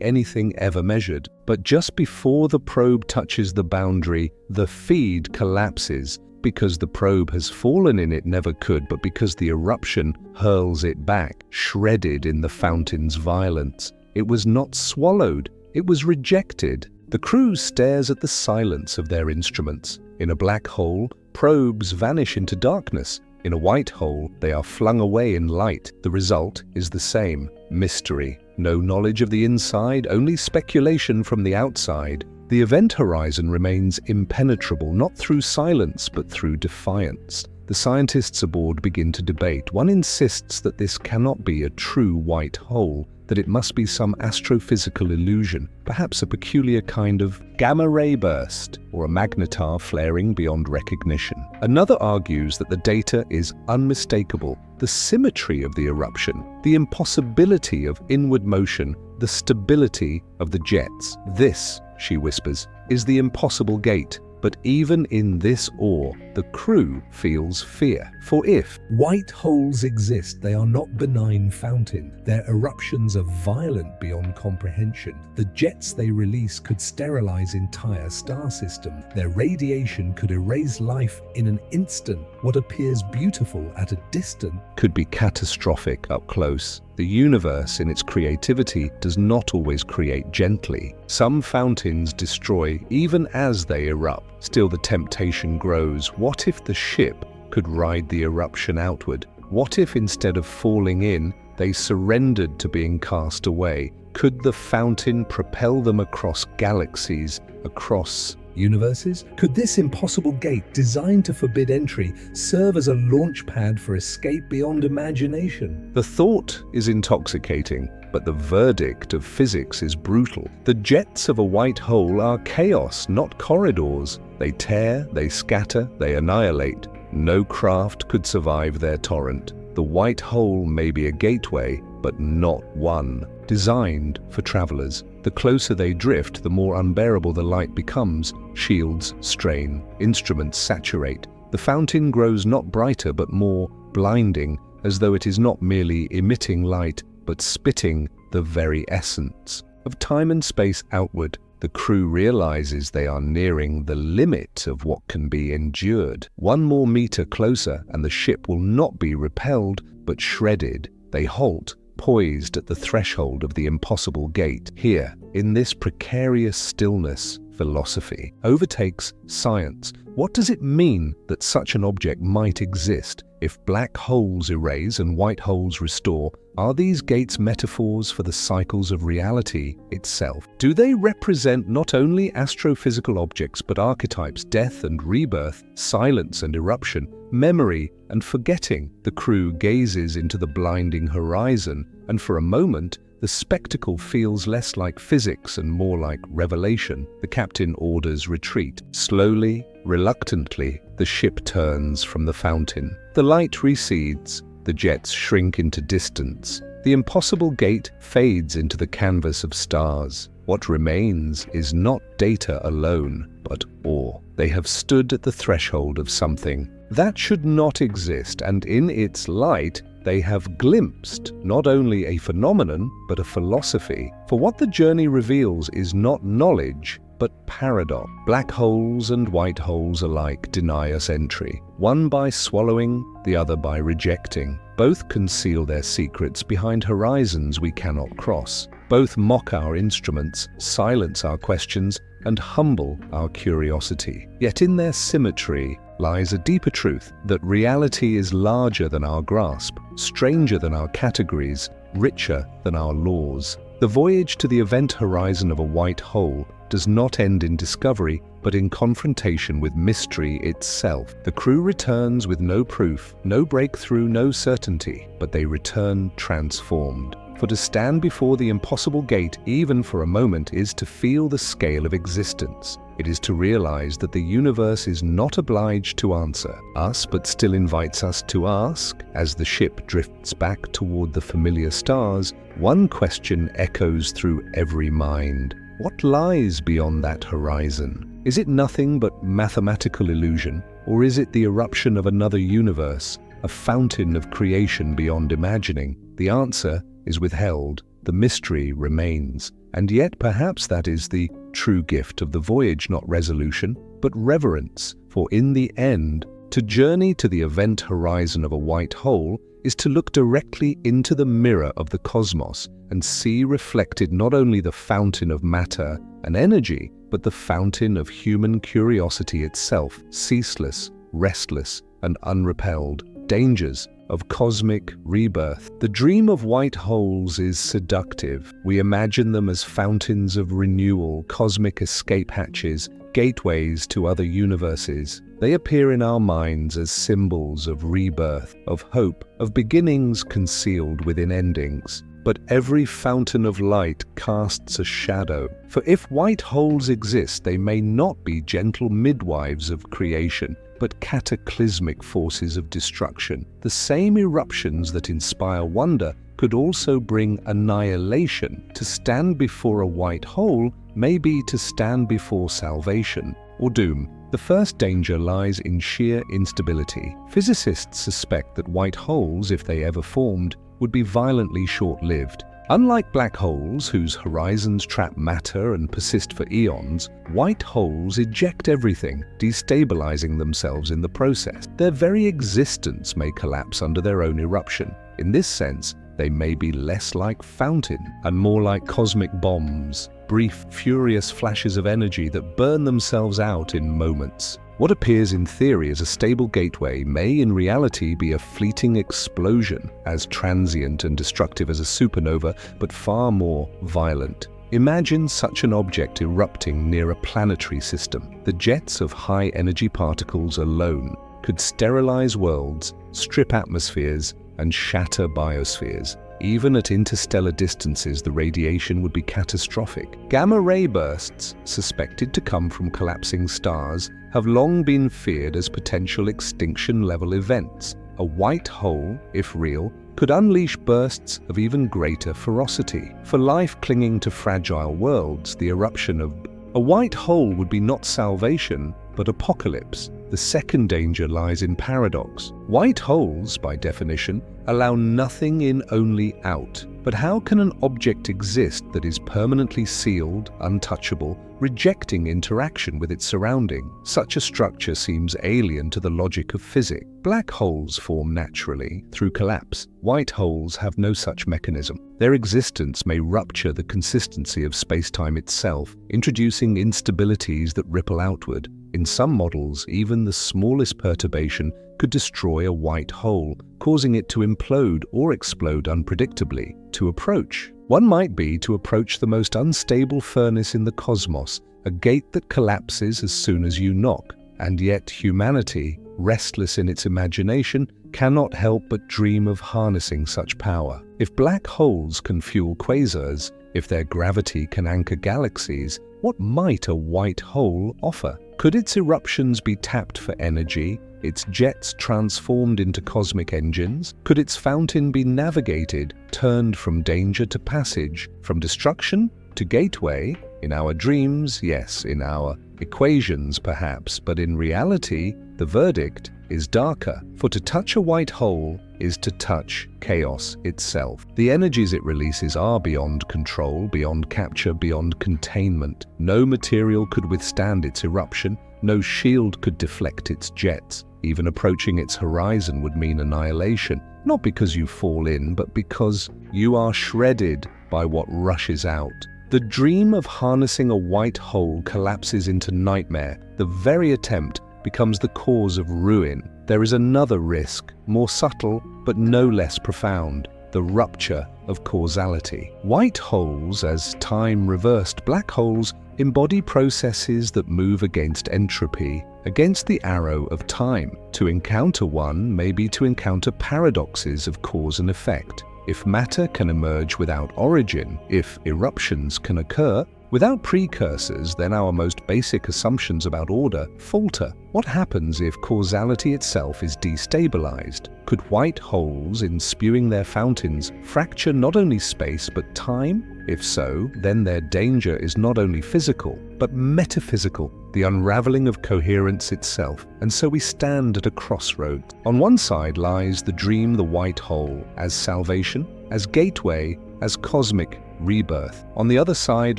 anything ever measured. But just before the probe touches the boundary, the feed collapses. Because the probe has fallen in it never could, but because the eruption hurls it back, shredded in the fountain's violence. It was not swallowed, it was rejected. The crew stares at the silence of their instruments. In a black hole, probes vanish into darkness. In a white hole, they are flung away in light. The result is the same: mystery. No knowledge of the inside, only speculation from the outside. The event horizon remains impenetrable, not through silence, but through defiance. The scientists aboard begin to debate. One insists that this cannot be a true white hole, that it must be some astrophysical illusion, perhaps a peculiar kind of gamma-ray burst, or a magnetar flaring beyond recognition. Another argues that the data is unmistakable. The symmetry of the eruption, the impossibility of inward motion, the stability of the jets. This, she whispers, is the impossible gate. But even in this awe, the crew feels fear. For if white holes exist, they are not benign fountain. Their eruptions are violent beyond comprehension. The jets they release could sterilize entire star system. Their radiation could erase life in an instant. What appears beautiful at a distance could be catastrophic up close. The universe, in its creativity, does not always create gently. Some fountains destroy even as they erupt. Still, the temptation grows. What if the ship could ride the eruption outward? What if, instead of falling in, they surrendered to being cast away? Could the fountain propel them across galaxies, across universes? Could this impossible gate, designed to forbid entry, serve as a launch pad for escape beyond imagination? The thought is intoxicating, but the verdict of physics is brutal. The jets of a white hole are chaos, not corridors. They tear, they scatter, they annihilate. No craft could survive their torrent. The white hole may be a gateway, but not one. Designed for travelers. The closer they drift, the more unbearable the light becomes. Shields strain, instruments saturate. The fountain grows not brighter but more blinding, as though it is not merely emitting light, but spitting the very essence of time and space outward. The crew realizes they are nearing the limit of what can be endured. One more meter closer and the ship will not be repelled, but shredded. They halt, poised at the threshold of the impossible gate. Here, in this precarious stillness, philosophy overtakes science. What does it mean that such an object might exist? If black holes erase and white holes restore, are these gates metaphors for the cycles of reality itself? Do they represent not only astrophysical objects but archetypes, death and rebirth, silence and eruption, memory and forgetting? The crew gazes into the blinding horizon, and for a moment, the spectacle feels less like physics and more like revelation. The captain orders retreat. Slowly, reluctantly, the ship turns from the fountain. The light recedes. The jets shrink into distance. The impossible gate fades into the canvas of stars. What remains is not data alone, but awe. They have stood at the threshold of something that should not exist, and in its light, they have glimpsed not only a phenomenon, but a philosophy. For what the journey reveals is not knowledge, but paradox. Black holes and white holes alike deny us entry, one by swallowing, the other by rejecting. Both conceal their secrets behind horizons we cannot cross. Both mock our instruments, silence our questions, and humble our curiosity. Yet in their symmetry lies a deeper truth, that reality is larger than our grasp, stranger than our categories, richer than our laws. The voyage to the event horizon of a white hole does not end in discovery, but in confrontation with mystery itself. The crew returns with no proof, no breakthrough, no certainty, but they return transformed. For to stand before the impossible gate, even for a moment, is to feel the scale of existence. It is to realize that the universe is not obliged to answer us, but still invites us to ask. As the ship drifts back toward the familiar stars, one question echoes through every mind. What lies beyond that horizon? Is it nothing but mathematical illusion, or is it the eruption of another universe, a fountain of creation beyond imagining? The answer is withheld, the mystery remains, and yet perhaps that is the true gift of the voyage, not resolution, but reverence, for in the end, to journey to the event horizon of a white hole is to look directly into the mirror of the cosmos and see reflected not only the fountain of matter and energy, but the fountain of human curiosity itself, ceaseless, restless, and unrepelled. Dangers of cosmic rebirth. The dream of white holes is seductive. We imagine them as fountains of renewal, cosmic escape hatches, gateways to other universes. They appear in our minds as symbols of rebirth, of hope, of beginnings concealed within endings. But every fountain of light casts a shadow. For if white holes exist, they may not be gentle midwives of creation, but cataclysmic forces of destruction. The same eruptions that inspire wonder could also bring annihilation. To stand before a white hole may be to stand before salvation or doom. The first danger lies in sheer instability. Physicists suspect that white holes, if they ever formed, would be violently short-lived. Unlike black holes, whose horizons trap matter and persist for eons, white holes eject everything, destabilizing themselves in the process. Their very existence may collapse under their own eruption. In this sense, they may be less like fountain and more like cosmic bombs, brief, furious flashes of energy that burn themselves out in moments. What appears in theory as a stable gateway may in reality be a fleeting explosion, as transient and destructive as a supernova, but far more violent. Imagine such an object erupting near a planetary system. The jets of high-energy particles alone could sterilize worlds, strip atmospheres, and shatter biospheres. Even at interstellar distances, the radiation would be catastrophic. Gamma-ray bursts, suspected to come from collapsing stars, have long been feared as potential extinction-level events. A white hole, if real, could unleash bursts of even greater ferocity. For life clinging to fragile worlds, the eruption of a white hole would be not salvation, but apocalypse. The second danger lies in paradox. White holes, by definition, allow nothing in, only out. But how can an object exist that is permanently sealed, untouchable, rejecting interaction with its surrounding? Such a structure seems alien to the logic of physics. Black holes form naturally, through collapse. White holes have no such mechanism. Their existence may rupture the consistency of space-time itself, introducing instabilities that ripple outward. In some models, even the smallest perturbation could destroy a white hole, causing it to implode or explode unpredictably. To approach. One might be to approach the most unstable furnace in the cosmos, a gate that collapses as soon as you knock. And yet humanity, restless in its imagination, cannot help but dream of harnessing such power. If black holes can fuel quasars, if their gravity can anchor galaxies, what might a white hole offer? Could its eruptions be tapped for energy, its jets transformed into cosmic engines? Could its fountain be navigated, turned from danger to passage, from destruction to gateway? In our dreams, yes, in our equations perhaps, but in reality, the verdict is darker. For to touch a white hole is to touch chaos itself. The energies it releases are beyond control, beyond capture, beyond containment. No material could withstand its eruption, no shield could deflect its jets. Even approaching its horizon would mean annihilation, not because you fall in, but because you are shredded by what rushes out. The dream of harnessing a white hole collapses into nightmare. The very attempt becomes the cause of ruin. There is another risk, more subtle but no less profound, the rupture of causality. White holes, as time-reversed black holes, embody processes that move against entropy, against the arrow of time. To encounter one may be to encounter paradoxes of cause and effect. If matter can emerge without origin, if eruptions can occur without precursors, then our most basic assumptions about order falter. What happens if causality itself is destabilized? Could white holes, in spewing their fountains, fracture not only space but time? If so, then their danger is not only physical, but metaphysical, the unraveling of coherence itself. And so we stand at a crossroads. On one side lies the dream, the white hole, as salvation, as gateway, as cosmic rebirth. On the other side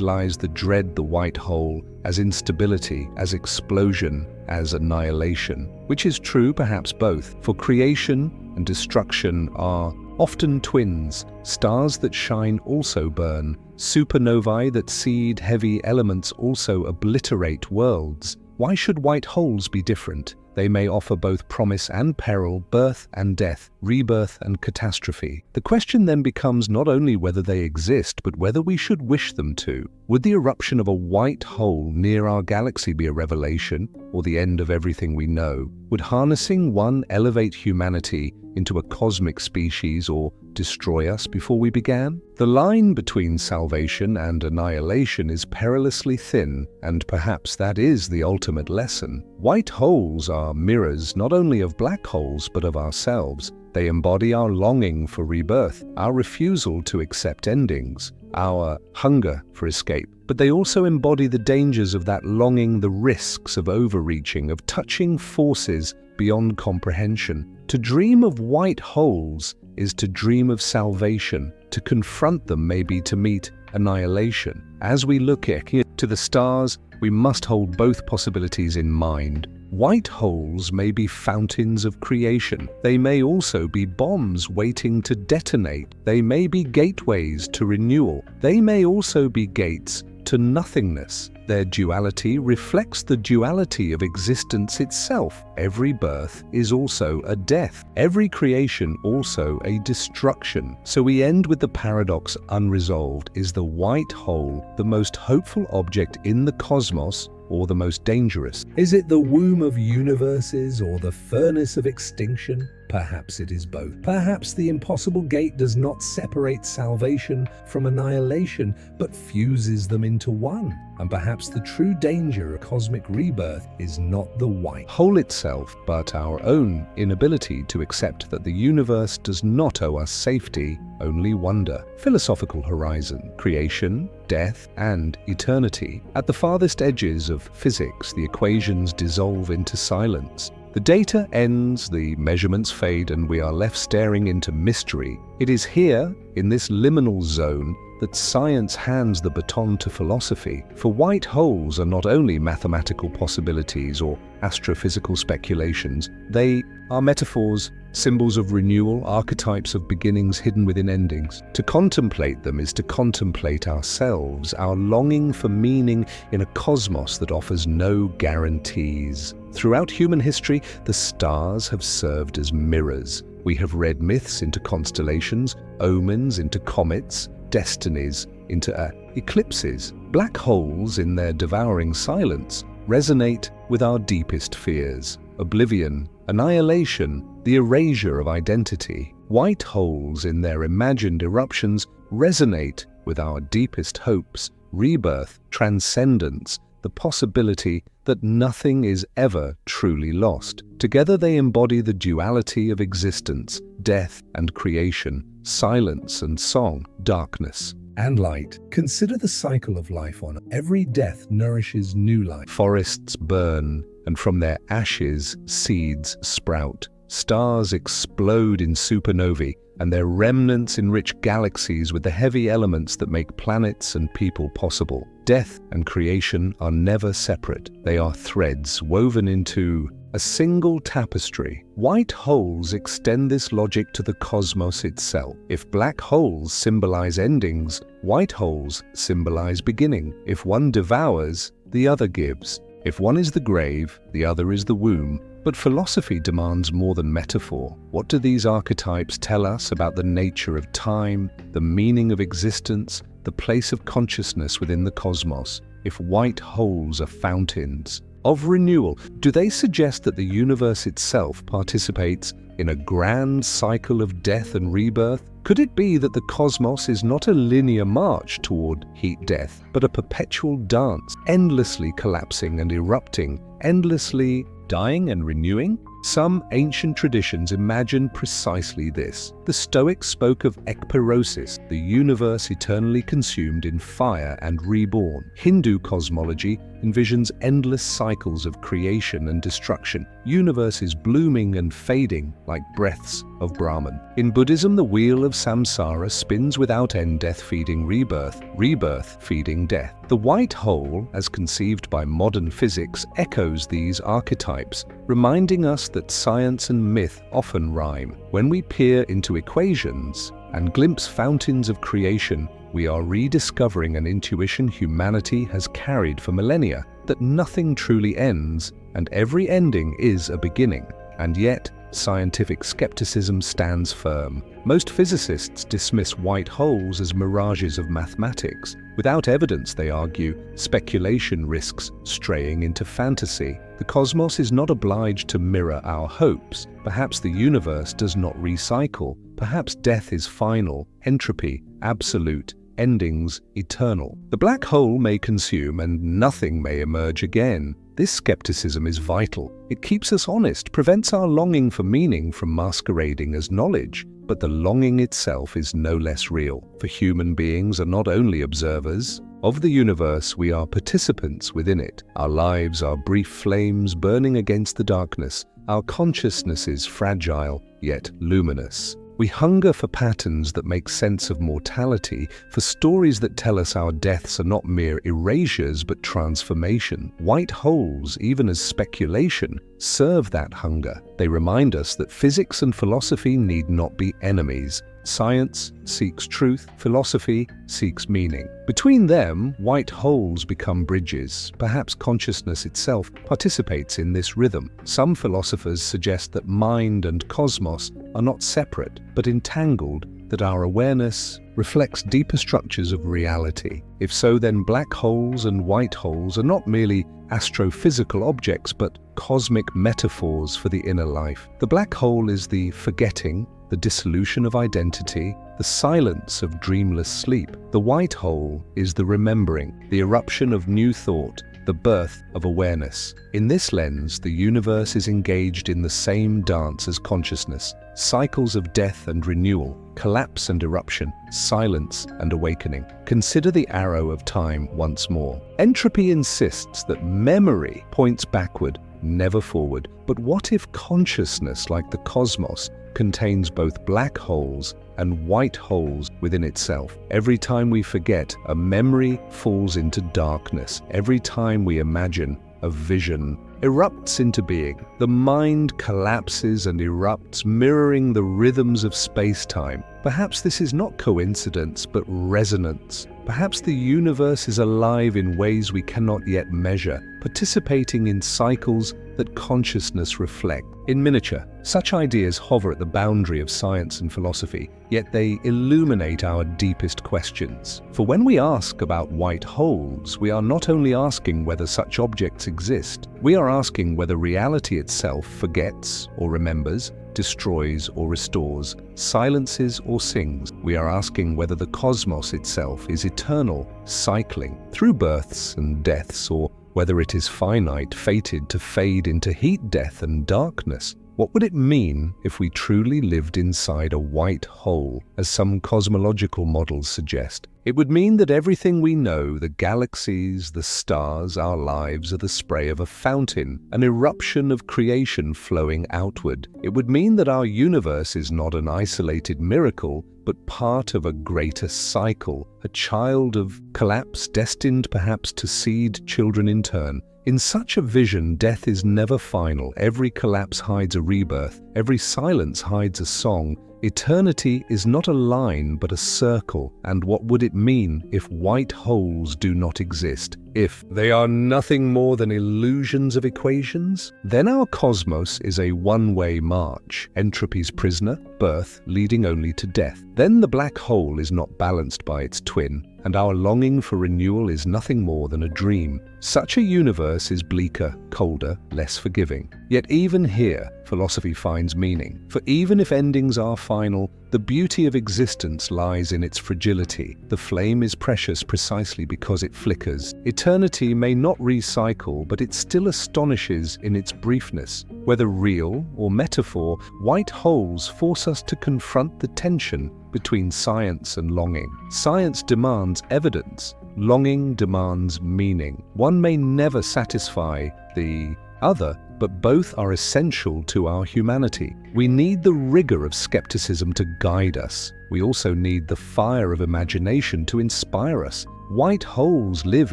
lies the dread, the white hole, as instability, as explosion, as annihilation. Which is true, perhaps both, for creation and destruction are often twins. Stars that shine also burn. Supernovae that seed heavy elements also obliterate worlds. Why should white holes be different? They may offer both promise and peril, birth and death, rebirth and catastrophe. The question then becomes not only whether they exist, but whether we should wish them to. Would the eruption of a white hole near our galaxy be a revelation, or the end of everything we know? Would harnessing one elevate humanity into a cosmic species or destroy us before we began? The line between salvation and annihilation is perilously thin, and perhaps that is the ultimate lesson. White holes are mirrors not only of black holes but of ourselves. They embody our longing for rebirth, our refusal to accept endings, our hunger for escape. But they also embody the dangers of that longing, the risks of overreaching, of touching forces beyond comprehension. To dream of white holes is to dream of salvation. To confront them may be to meet annihilation. As we look here to the stars, we must hold both possibilities in mind. White holes may be fountains of creation. They may also be bombs waiting to detonate. They may be gateways to renewal. They may also be gates to nothingness. Their duality reflects the duality of existence itself. Every birth is also a death. Every creation also a destruction. So we end with the paradox unresolved. Is the white hole the most hopeful object in the cosmos, or the most dangerous? Is it the womb of universes or the furnace of extinction? Perhaps it is both. Perhaps the impossible gate does not separate salvation from annihilation, but fuses them into one. And perhaps the true danger of cosmic rebirth is not the white hole itself, but our own inability to accept that the universe does not owe us safety, only wonder. Philosophical horizon, creation, death, and eternity. At the farthest edges of physics, the equations dissolve into silence. The data ends, the measurements fade, and we are left staring into mystery. It is here, in this liminal zone, that science hands the baton to philosophy. For white holes are not only mathematical possibilities or astrophysical speculations, they are metaphors, symbols of renewal, archetypes of beginnings hidden within endings. To contemplate them is to contemplate ourselves, our longing for meaning in a cosmos that offers no guarantees. Throughout human history, the stars have served as mirrors. We have read myths into constellations, omens into comets, destinies into eclipses. Black holes, in their devouring silence, resonate with our deepest fears. Oblivion, annihilation, the erasure of identity. White holes in their imagined eruptions resonate with our deepest hopes: rebirth, transcendence, the possibility that nothing is ever truly lost. Together they embody the duality of existence, death and creation, silence and song, darkness and light. Consider the cycle of life on Earth. Every death nourishes new life. Forests burn, and from their ashes, seeds sprout. Stars explode in supernovae, and their remnants enrich galaxies with the heavy elements that make planets and people possible. Death and creation are never separate. They are threads woven into a single tapestry. White holes extend this logic to the cosmos itself. If black holes symbolize endings, white holes symbolize beginning. If one devours, the other gives. If one is the grave, the other is the womb. But philosophy demands more than metaphor. What do these archetypes tell us about the nature of time, the meaning of existence, the place of consciousness within the cosmos? If white holes are fountains of renewal, do they suggest that the universe itself participates in a grand cycle of death and rebirth? Could it be that the cosmos is not a linear march toward heat-death, but a perpetual dance, endlessly collapsing and erupting, endlessly dying and renewing? Some ancient traditions imagined precisely this. The Stoics spoke of ekpyrosis, the universe eternally consumed in fire and reborn. Hindu cosmology envisions endless cycles of creation and destruction, universes blooming and fading like breaths of Brahman. In Buddhism, the wheel of samsara spins without end, death feeding rebirth, rebirth feeding death. The white hole, as conceived by modern physics, echoes these archetypes, reminding us that science and myth often rhyme. When we peer into equations and glimpse fountains of creation, we are rediscovering an intuition humanity has carried for millennia, that nothing truly ends and every ending is a beginning. And yet, scientific skepticism stands firm. Most physicists dismiss white holes as mirages of mathematics. Without evidence, they argue, speculation risks straying into fantasy. The cosmos is not obliged to mirror our hopes. Perhaps the universe does not recycle. Perhaps death is final, entropy absolute, endings eternal. The black hole may consume and nothing may emerge again. This skepticism is vital. It keeps us honest, prevents our longing for meaning from masquerading as knowledge. But the longing itself is no less real, for human beings are not only observers of the universe, we are participants within it. Our lives are brief flames burning against the darkness. Our consciousness is fragile, yet luminous. We hunger for patterns that make sense of mortality, for stories that tell us our deaths are not mere erasures but transformation. White holes, even as speculation, serve that hunger. They remind us that physics and philosophy need not be enemies. Science seeks truth, philosophy seeks meaning. Between them, white holes become bridges. Perhaps consciousness itself participates in this rhythm. Some philosophers suggest that mind and cosmos are not separate, but entangled, that our awareness reflects deeper structures of reality. If so, then black holes and white holes are not merely astrophysical objects, but cosmic metaphors for the inner life. The black hole is the forgetting, the dissolution of identity, the silence of dreamless sleep. The white hole is the remembering, the eruption of new thought, the birth of awareness. In this lens, the universe is engaged in the same dance as consciousness, cycles of death and renewal, collapse and eruption, silence and awakening. Consider the arrow of time once more. Entropy insists that memory points backward, never forward. But what if consciousness, like the cosmos, contains both black holes and white holes within itself? Every time we forget, a memory falls into darkness. Every time we imagine, a vision erupts into being. The mind collapses and erupts, mirroring the rhythms of space-time. Perhaps this is not coincidence, but resonance. Perhaps the universe is alive in ways we cannot yet measure, participating in cycles that consciousness reflects. In miniature, such ideas hover at the boundary of science and philosophy, yet they illuminate our deepest questions. For when we ask about white holes, we are not only asking whether such objects exist, we are asking whether reality itself forgets or remembers, destroys or restores, silences or sings. We are asking whether the cosmos itself is eternal, cycling through births and deaths, or whether it is finite, fated to fade into heat, death, and darkness. What would it mean if we truly lived inside a white hole, as some cosmological models suggest? It would mean that everything we know, the galaxies, the stars, our lives, are the spray of a fountain, an eruption of creation flowing outward. It would mean that our universe is not an isolated miracle, but part of a greater cycle, a child of collapse destined perhaps to seed children in turn. In such a vision, death is never final. Every collapse hides a rebirth. Every silence hides a song. Eternity is not a line, but a circle. And what would it mean if white holes do not exist? If they are nothing more than illusions of equations? Then our cosmos is a one-way march, entropy's prisoner, birth leading only to death. Then the black hole is not balanced by its twin, and our longing for renewal is nothing more than a dream. Such a universe is bleaker, colder, less forgiving. Yet even here, philosophy finds meaning. For even if endings are final, the beauty of existence lies in its fragility. The flame is precious precisely because it flickers. Eternity may not recycle, but it still astonishes in its briefness. Whether real or metaphor, white holes force us to confront the tension between science and longing. Science demands evidence. Longing demands meaning. One may never satisfy the other, but both are essential to our humanity. We need the rigor of skepticism to guide us. We also need the fire of imagination to inspire us. White holes live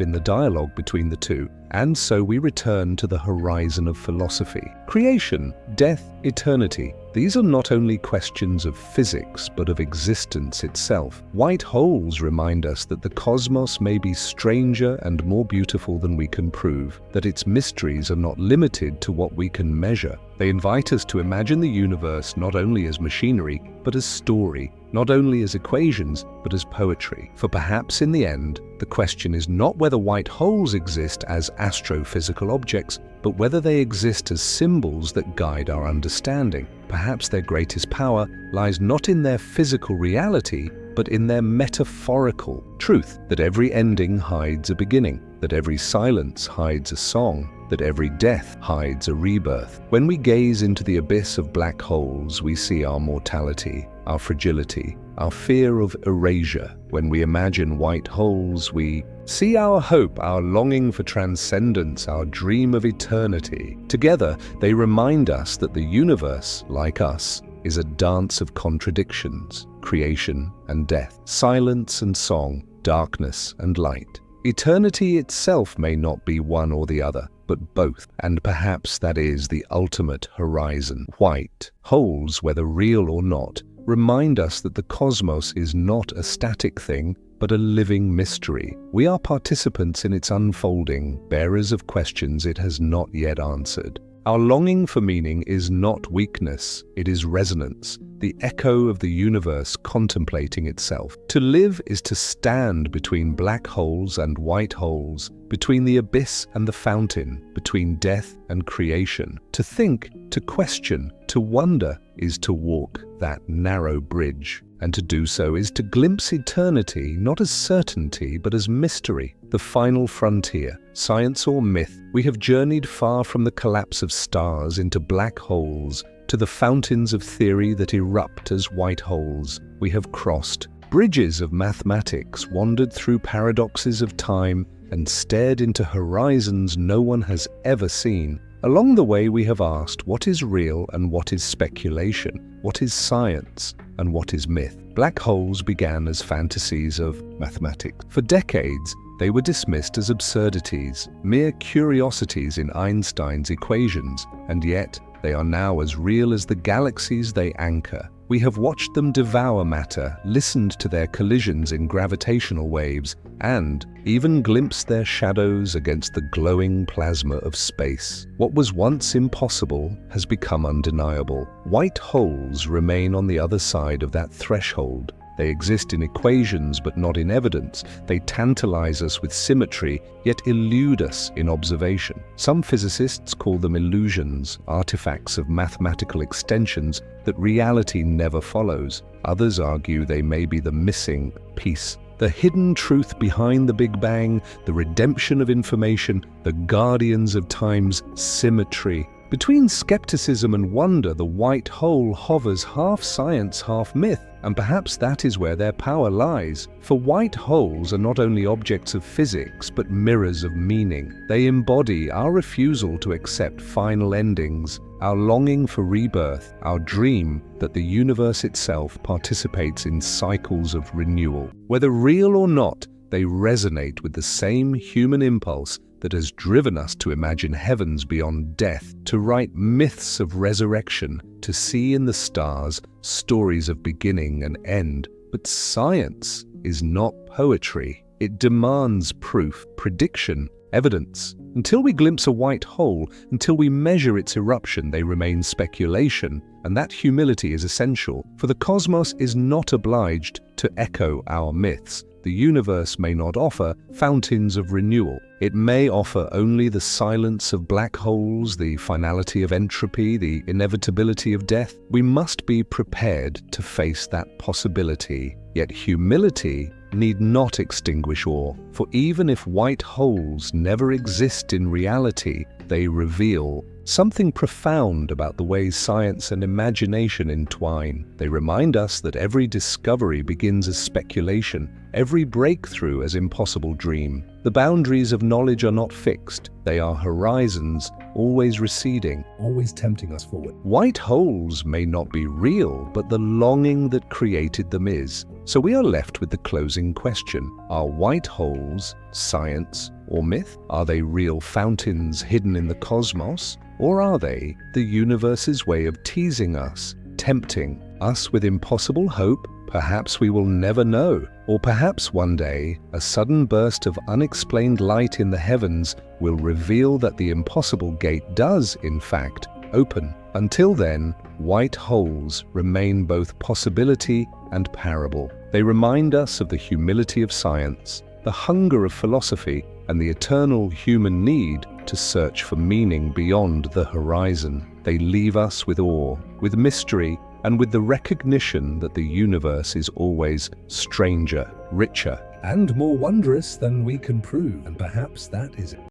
in the dialogue between the two, and so we return to the horizon of philosophy. Creation, death, eternity. These are not only questions of physics, but of existence itself. White holes remind us that the cosmos may be stranger and more beautiful than we can prove, that its mysteries are not limited to what we can measure. They invite us to imagine the universe not only as machinery, but as story, not only as equations, but as poetry. For perhaps in the end, the question is not whether white holes exist as astrophysical objects, but whether they exist as symbols that guide our understanding. Perhaps their greatest power lies not in their physical reality, but in their metaphorical truth, that every ending hides a beginning, that every silence hides a song, that every death hides a rebirth. When we gaze into the abyss of black holes, we see our mortality, our fragility, our fear of erasure. When we imagine white holes, we see our hope, our longing for transcendence, our dream of eternity. Together, they remind us that the universe, like us, is a dance of contradictions, creation and death, silence and song, darkness and light. Eternity itself may not be one or the other, but both, and perhaps that is the ultimate horizon. White holes, whether real or not, remind us that the cosmos is not a static thing, but a living mystery. We are participants in its unfolding, bearers of questions it has not yet answered. Our longing for meaning is not weakness, it is resonance, the echo of the universe contemplating itself. To live is to stand between black holes and white holes, between the abyss and the fountain, between death and creation. To think, to question, to wonder is to walk that narrow bridge. And to do so is to glimpse eternity not as certainty but as mystery, the final frontier. Science or myth, we have journeyed far from the collapse of stars into black holes to the fountains of theory that erupt as white holes. We have crossed bridges of mathematics, wandered through paradoxes of time, and stared into horizons no one has ever seen. Along the way we have asked what is real and what is speculation, what is science and what is myth. Black holes began as fantasies of mathematics. For decades, they were dismissed as absurdities, mere curiosities in Einstein's equations, and yet they are now as real as the galaxies they anchor. We have watched them devour matter, listened to their collisions in gravitational waves, and even glimpsed their shadows against the glowing plasma of space. What was once impossible has become undeniable. White holes remain on the other side of that threshold, They exist in equations but not in evidence. They tantalize us with symmetry, yet elude us in observation. Some physicists call them illusions, artifacts of mathematical extensions that reality never follows. Others argue they may be the missing piece, the hidden truth behind the Big Bang, the redemption of information, the guardians of time's symmetry. Between skepticism and wonder, the white hole hovers half science, half myth, and perhaps that is where their power lies. For white holes are not only objects of physics, but mirrors of meaning. They embody our refusal to accept final endings, our longing for rebirth, our dream that the universe itself participates in cycles of renewal. Whether real or not, they resonate with the same human impulse that has driven us to imagine heavens beyond death, to write myths of resurrection, to see in the stars stories of beginning and end. But science is not poetry. It demands proof, prediction, evidence. Until we glimpse a white hole, until we measure its eruption, they remain speculation, and that humility is essential, for the cosmos is not obliged to echo our myths. The universe may not offer fountains of renewal. It may offer only the silence of black holes, the finality of entropy, the inevitability of death. We must be prepared to face that possibility. Yet humility need not extinguish awe, for even if white holes never exist in reality, they reveal something profound about the way science and imagination entwine. They remind us that every discovery begins as speculation, every breakthrough as impossible dream. The boundaries of knowledge are not fixed. They are horizons, always receding, always tempting us forward. White holes may not be real, but the longing that created them is. So we are left with the closing question. Are white holes science or myth? Are they real fountains hidden in the cosmos? Or are they the universe's way of teasing us, tempting us with impossible hope? Perhaps we will never know. Or perhaps one day, a sudden burst of unexplained light in the heavens will reveal that the impossible gate does, in fact, open. Until then, white holes remain both possibility and parable. They remind us of the humility of science, the hunger of philosophy, and the eternal human need to search for meaning beyond the horizon. They leave us with awe, with mystery, and with the recognition that the universe is always stranger, richer, and more wondrous than we can prove. And perhaps that is it.